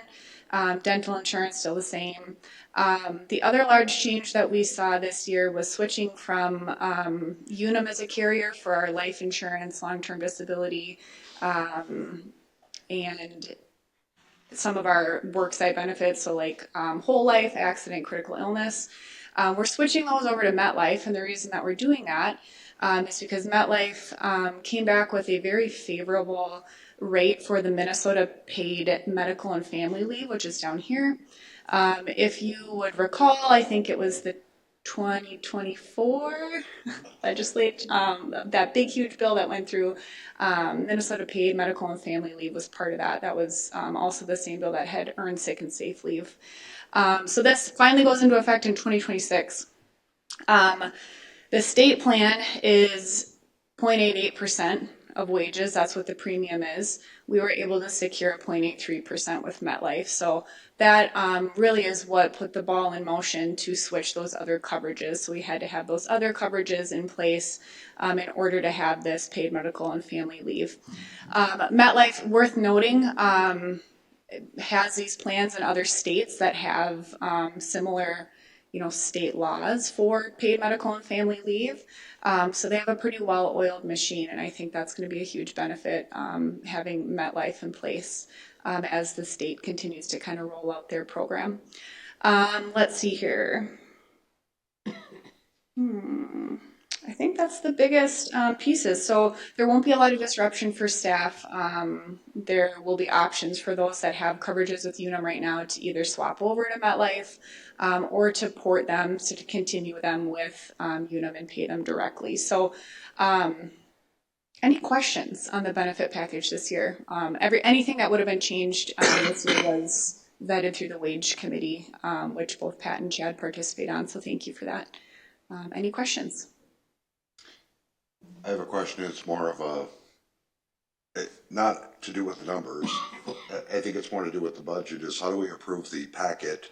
Dental insurance still the same. The other large change that we saw this year was switching from Unum as a carrier for our life insurance, long-term disability, and some of our worksite benefits, so like whole life, accident, critical illness. We're switching those over to MetLife, and the reason that we're doing that is because MetLife came back with a very favorable rate for the Minnesota paid medical and family leave, which is down here. If you would recall, I think it was the 2024 legislature, that big huge bill that went through, Minnesota paid medical and family leave was part of that. That was also the same bill that had earned sick and safe leave. So this finally goes into effect in 2026. The state plan is 0.88% of wages. That's what the premium is. We were able to secure 0.83% with MetLife. So that really is what put the ball in motion to switch those other coverages. So we had to have those other coverages in place in order to have this paid medical and family leave. MetLife, worth noting, has these plans in other states that have similar state laws for paid medical and family leave. So they have a pretty well-oiled machine, and I think that's going to be a huge benefit having MetLife in place as the state continues to kind of roll out their program. Let's see here. I think that's the biggest pieces. So there won't be a lot of disruption for staff. There will be options for those that have coverages with Unum right now to either swap over to MetLife or to port them, so to continue them with Unum and pay them directly. So any questions on the benefit package this year? Anything that would have been changed this year was vetted through the wage committee, which both Pat and Chad participate on. So thank you for that. Any questions? I have a question. It's more of not to do with the numbers. I think it's more to do with the budget. Is how do we approve the package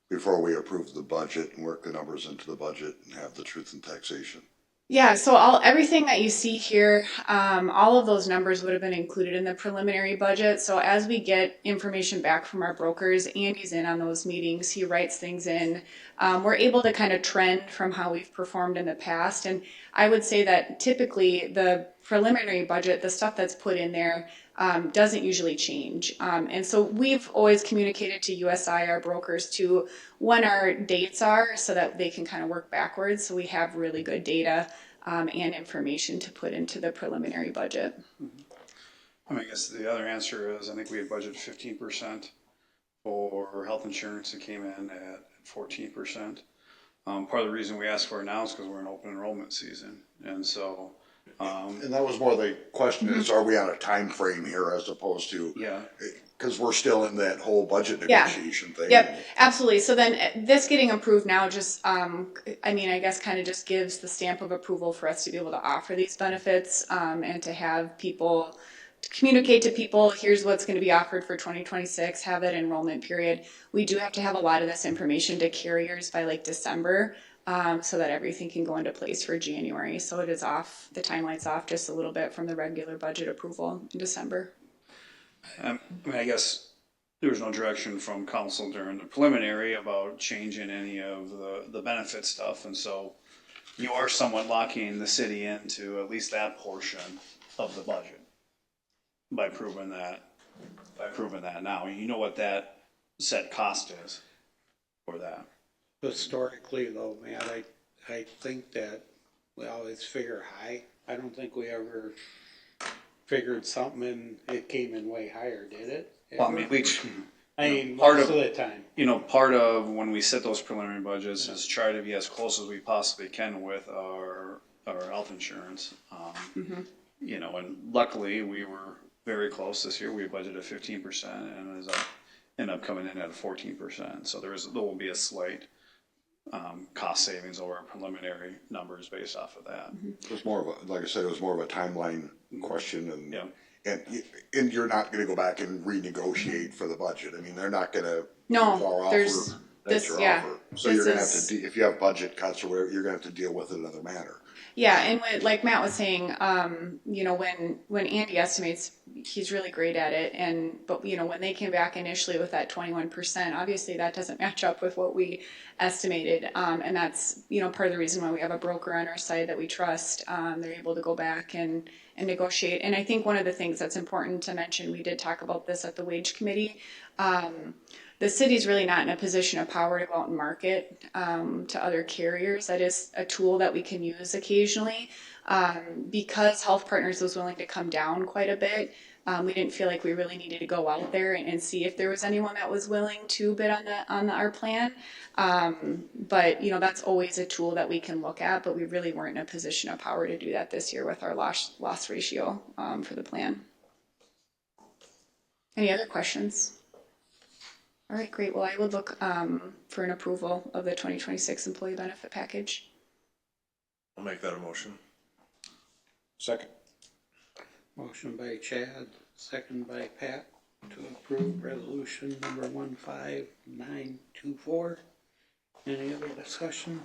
before we approve the budget and work the numbers into the budget and have the truth in taxation? Yeah, so everything that you see here, all of those numbers would have been included in the preliminary budget. So as we get information back from our brokers, Andy's in on those meetings, he writes things in. We're able to kind of trend from how we've performed in the past. And I would say that typically the preliminary budget, the stuff that's put in there, doesn't usually change. And so we've always communicated to USI, our brokers, to when our dates are so that they can kind of work backwards. So we have really good data and information to put into the preliminary budget. I mean, I guess the other answer is I think we had budgeted 15% for health insurance. It came in at 14%. Part of the reason we asked for it now is because we're in open enrollment season. And so and that was more the question is, are we on a time frame here as opposed to, because we're still in that whole budget negotiation thing. Yep, absolutely. So then this getting approved now just, I guess kind of just gives the stamp of approval for us to be able to offer these benefits and to have people, to communicate to people, here's what's going to be offered for 2026, have that enrollment period. We do have to have a lot of this information to carriers by like December. So that everything can go into place for January. So it is off, the timeline's off just a little bit from the regular budget approval in December. I guess there was no direction from council during the preliminary about changing any of the benefit stuff. And so you are somewhat locking the city into at least that portion of the budget by proving that now. You know what that set cost is for that. Historically, though, Matt, I think that we always figure high. I don't think we ever figured something and it came in way higher, did it? Well, most of the time. Part of when we set those preliminary budgets is try to be as close as we possibly can with our health insurance. And luckily we were very close this year. We budgeted 15% and ended up coming in at 14%. So there will be a slight cost savings over our preliminary numbers based off of that. It was more of a, like I said, it was more of a timeline question, and you're not going to go back and renegotiate for the budget. I mean, they're not going to. No, there's This, your yeah. offer. So This you're gonna have is- to, if you have budget cuts or whatever, you're gonna have to deal with it another matter. Yeah, and like Matt was saying, you know, when Andy estimates, he's really great at it. But you know, when they came back initially with that 21%, obviously that doesn't match up with what we estimated, and that's, you know, part of the reason why we have a broker on our side that we trust. They're able to go back and negotiate. And I think one of the things that's important to mention, we did talk about this at the wage committee. The city's really not in a position of power to go out and market to other carriers. That is a tool that we can use occasionally. Because Health Partners was willing to come down quite a bit, we didn't feel like we really needed to go out there and see if there was anyone that was willing to bid on our plan. But you know, that's always a tool that we can look at, but we really weren't in a position of power to do that this year with our loss ratio for the plan. Any other questions? All right, great. Well, I would look for an approval of the 2026 employee benefit package. I'll make that a motion. Second. Motion by Chad, second by Pat, to approve resolution number 15924. Any other discussion?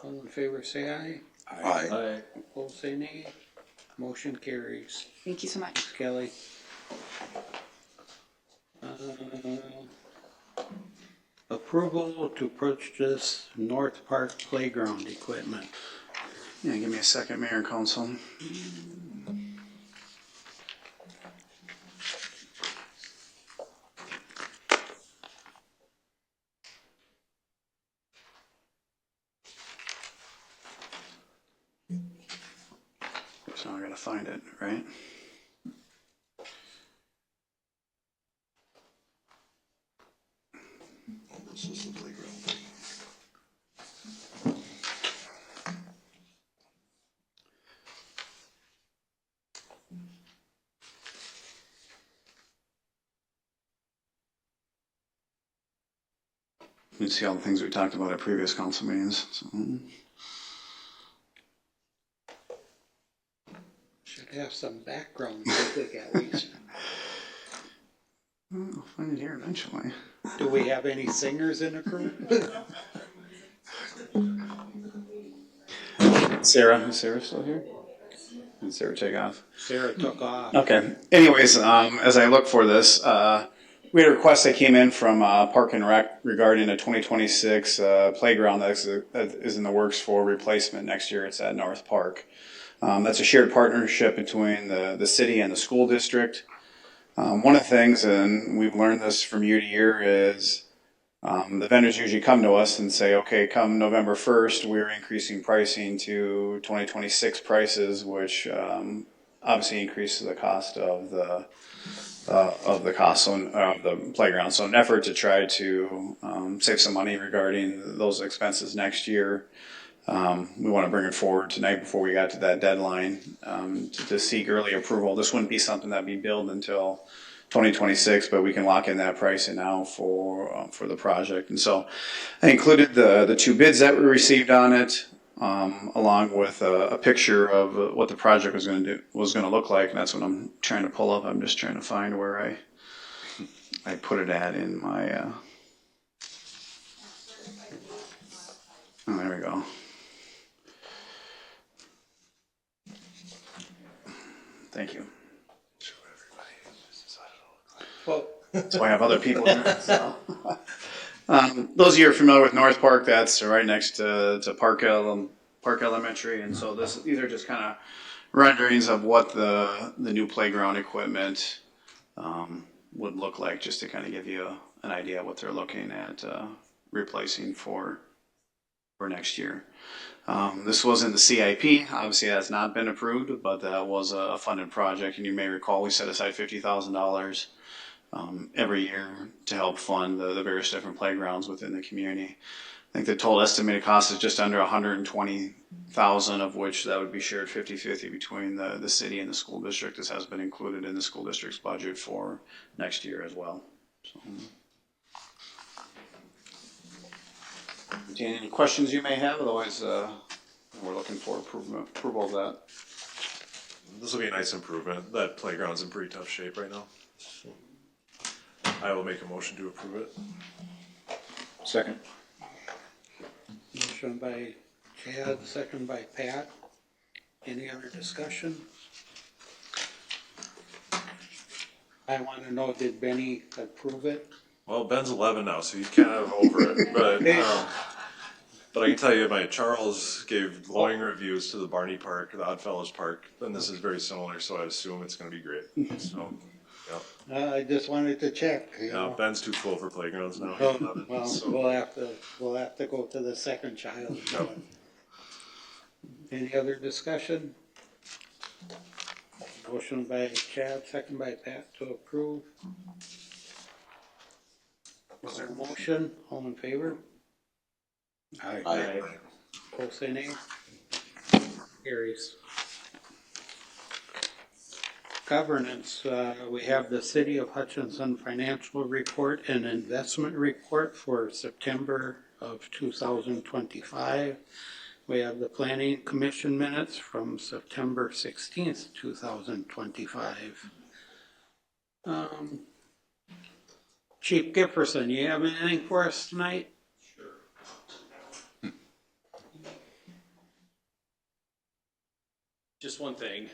All in favor say aye. Aye. Opposed say nay. Motion carries. Thank you so much. Kelly. Approval to purchase North Park playground equipment. Yeah, give me a second, Mayor and Council. So I gotta find it, right? This is the playground. You can see all the things we talked about at previous council meetings. So. Should have some background music at least. I'll find it here eventually. Do we have any singers in the crew? Sarah, is Sarah still here? Did Sarah take off? Sarah took off. Okay. Anyways, as I look for this, we had a request that came in from Park and Rec regarding a 2026 playground that is in the works for replacement next year. It's at North Park. That's a shared partnership between the city and the school district. One of the things, and we've learned this from year to year, is the vendors usually come to us and say, okay, come November 1st, we're increasing pricing to 2026 prices, which obviously increases the cost of the playground. So in an effort to try to save some money regarding those expenses next year, we want to bring it forward tonight before we got to that deadline to seek early approval. This wouldn't be something that'd be billed until 2026, but we can lock in that pricing now for the project. And so I included the two bids that we received on it, along with a picture of what the project was going to look like. And that's what I'm trying to pull up. I'm just trying to find where I put it at in my. Oh, there we go. Thank you. Well, So I have other people here. So. Those of you who are familiar with North Park, that's right next to Park Elementary, and so these are just kind of renderings of what the new playground equipment would look like, just to kind of give you an idea of what they're looking at replacing for next year. This was in the CIP. Obviously, it has not been approved, but that was a funded project, and you may recall we set aside $50,000 every year to help fund the various different playgrounds within the community. I think the total estimated cost is just under $120,000, of which that would be shared 50-50 between the city and the school district. This has been included in the school district's budget for next year as well. So. Any questions you may have? Otherwise, we're looking for approval of that. This will be a nice improvement. That playground's in pretty tough shape right now. I will make a motion to approve it. Second. Motion by Chad, second by Pat. Any other discussion? I want to know, did Benny approve it? Well, Ben's 11 now, so he's kind of over it, but I can tell you, Charles gave glowing reviews to the Barney Park, the Oddfellows Park, and this is very similar, so I assume it's gonna be great, so, yeah. I just wanted to check. Yeah, Ben's too full for playgrounds now. Oh, He's 11, well, so. we'll have to go to the second child. Any other discussion? Motion by Chad, second by Pat to approve. Was there a motion? All in favor? Aye. Opposed, say nay. Carries. Governance, we have the City of Hutchinson Financial Report and Investment Report for September of 2025. We have the Planning Commission minutes from September 16th, 2025. Chief Gifferson, you have anything for us tonight? Just one thing.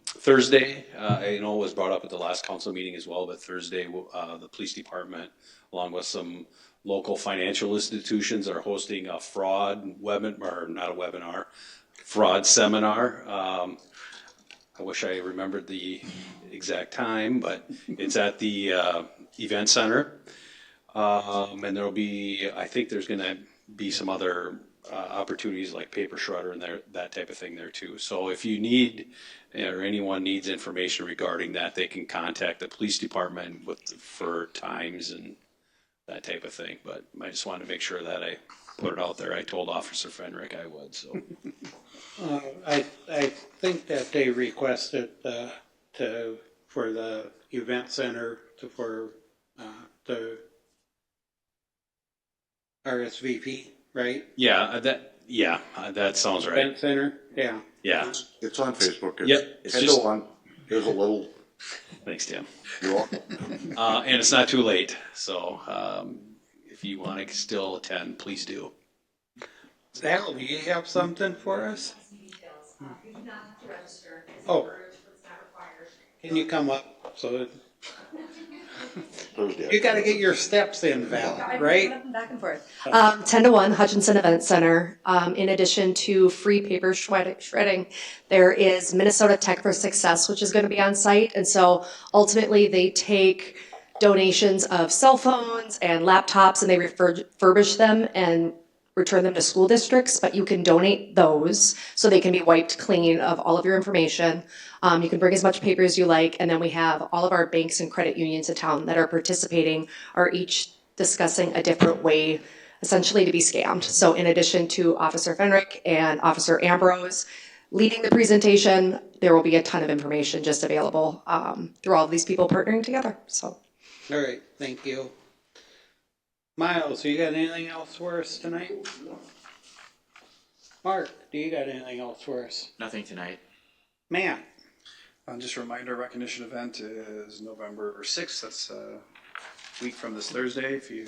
Thursday, I know it was brought up at the last council meeting as well, but Thursday, the police department, along with some local financial institutions, are hosting a fraud fraud seminar. I wish I remembered the exact time, but it's at the event center. And there'll be, I think there's gonna be some other opportunities like paper shredder and that type of thing there too. So if you need, or anyone needs information regarding that, they can contact the police department for times and that type of thing. But I just wanted to make sure that I put it out there. I told Officer Fenrick I would, so. I think that they requested for the event center for the RSVP, right? Yeah, that sounds right. Event center, yeah. Yeah. It's on Facebook. It's Yep, it's 10 to just- 1. There's a little, Thanks, Tim. you're welcome. And it's not too late, so if you want to still attend, please do. Sal, do you have something for us? Details. You do not have to register. It's Oh. encouraged, but it's not required. Can you come up so Thursday. you gotta get your steps in, Val, right? Back and forth. 10 to 1 Hutchinson Event Center. In addition to free paper shredding, there is Minnesota Tech for Success, which is going to be on site. And so ultimately they take donations of cell phones and laptops and they refurbish them and return them to school districts, but you can donate those so they can be wiped clean of all of your information. You can bring as much paper as you like, and then we have all of our banks and credit unions in town that are participating are each discussing a different way essentially to be scammed. So in addition to Officer Fenrick and Officer Ambrose leading the presentation, there will be a ton of information just available through all of these people partnering together. So. All right, thank you. Miles, you got anything else for us tonight? Mark, do you got anything else for us? Nothing tonight. Matt? Just a reminder, recognition event is November 6th. That's a week from this Thursday. If you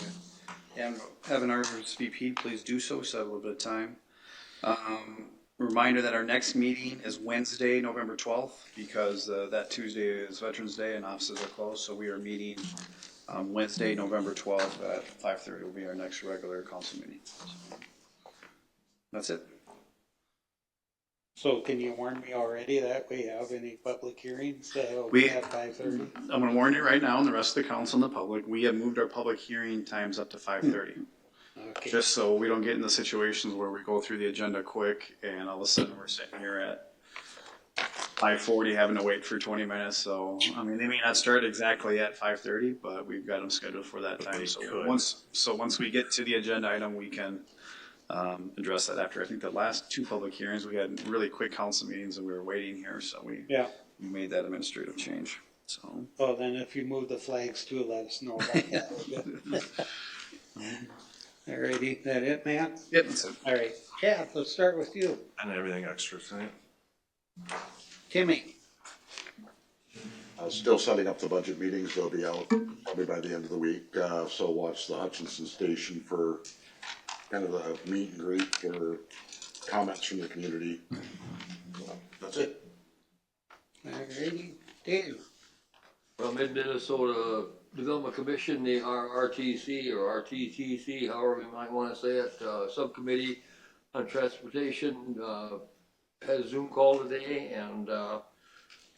have an RSVP, please do so. So have a little bit of time. Reminder that our next meeting is Wednesday, November 12th, because that Tuesday is Veterans Day and offices are closed. So we are meeting Wednesday, November 12th at 5:30 will be our next regular council meeting. So that's it. So can you warn me already that we have any public hearings We at 5:30? I'm going to warn you right now, and the rest of the council and the public, we have moved our public hearing times up to 5:30. Okay. Just so we don't get into situations where we go through the agenda quick and all of a sudden we're sitting here at 5:40 having to wait for 20 minutes. So, I mean, they may not start exactly at 5:30, but we've got them scheduled for that time. So once we get to the agenda item, we can address that after. I think the last two public hearings, we had really quick council meetings and we were waiting here. So we made that administrative change. So. Well, then if you move the flags too, let us know about that. Alrighty, that it, Matt? Yep, that's it. All right, yeah, let's start with you. And everything extra tonight. Timmy? Still setting up the budget meetings, they'll be out probably by the end of the week, so watch the Hutchinson station for kind of the meet and greet for comments from the community. That's it. Alrighty, Dave. Well, Mid-Minnesota Development Commission, the RTC or RTTC, however you might want to say it, Subcommittee on Transportation, had a Zoom call today, and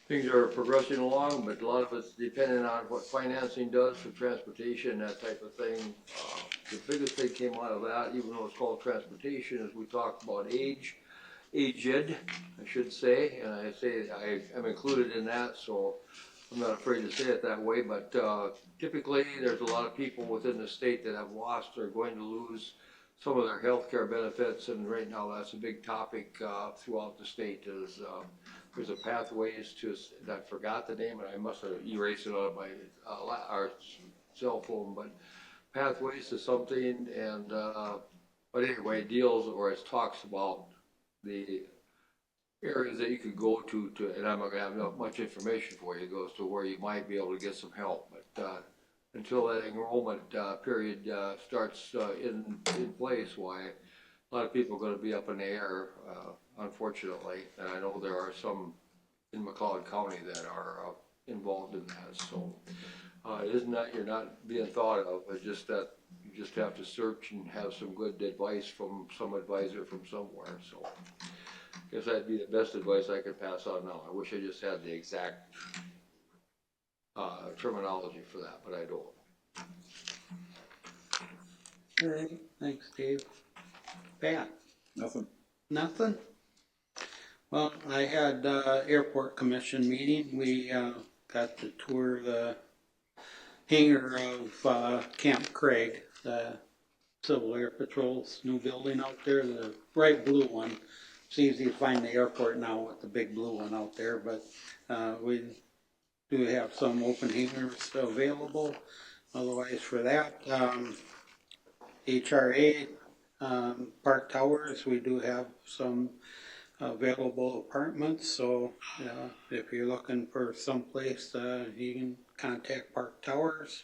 things are progressing along, but a lot of it's dependent on what financing does for transportation, that type of thing. The biggest thing came out of that, even though it's called transportation, is we talked about aged, I should say, and I say I am included in that, so I'm not afraid to say it that way, but typically there's a lot of people within the state that have lost or going to lose some of their health care benefits, and right now that's a big topic throughout the state. Is there's a pathways to, I forgot the name, and I must have erased it out of my our cell phone, but pathways to something, and but anyway, it deals or it talks about the areas that you could go to, and I'm not gonna have not much information for you, it goes to where you might be able to get some help, but until that enrollment period starts in place, why a lot of people are gonna be up in the air, unfortunately, and I know there are some in McLeod County that are involved in that, so it isn't that you're not being thought of, it's just that you just have to search and have some good advice from some advisor from somewhere, so I guess that'd be the best advice I could pass on now. I wish I just had the exact terminology for that, but I don't. All right, thanks, Dave. Pat? Nothing. Nothing? Well, I had airport commission meeting. We got to tour the hangar of Camp Craig, the Civil Air Patrol's new building out there, the bright blue one. It's easy to find the airport now with the big blue one out there, but we do have some open hangars available. Otherwise for that, HRA, Park Towers, we do have some available apartments, so if you're looking for someplace, you can contact Park Towers.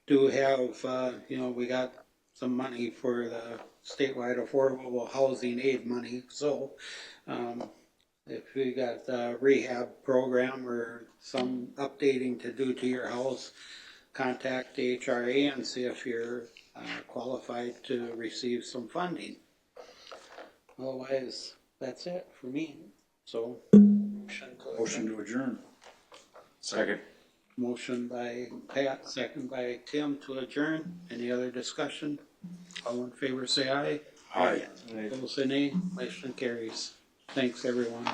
Do have, we got some money for the statewide affordable housing aid money, so if you got a rehab program or some updating to do to your house, contact the HRA and see if you're qualified to receive some funding. Otherwise, that's it for me. So, Motion to adjourn. Second. Motion by Pat, second by Tim to adjourn. Any other discussion? All in favor say aye. Aye. Opposed say nay. Motion carries. Thanks, everyone.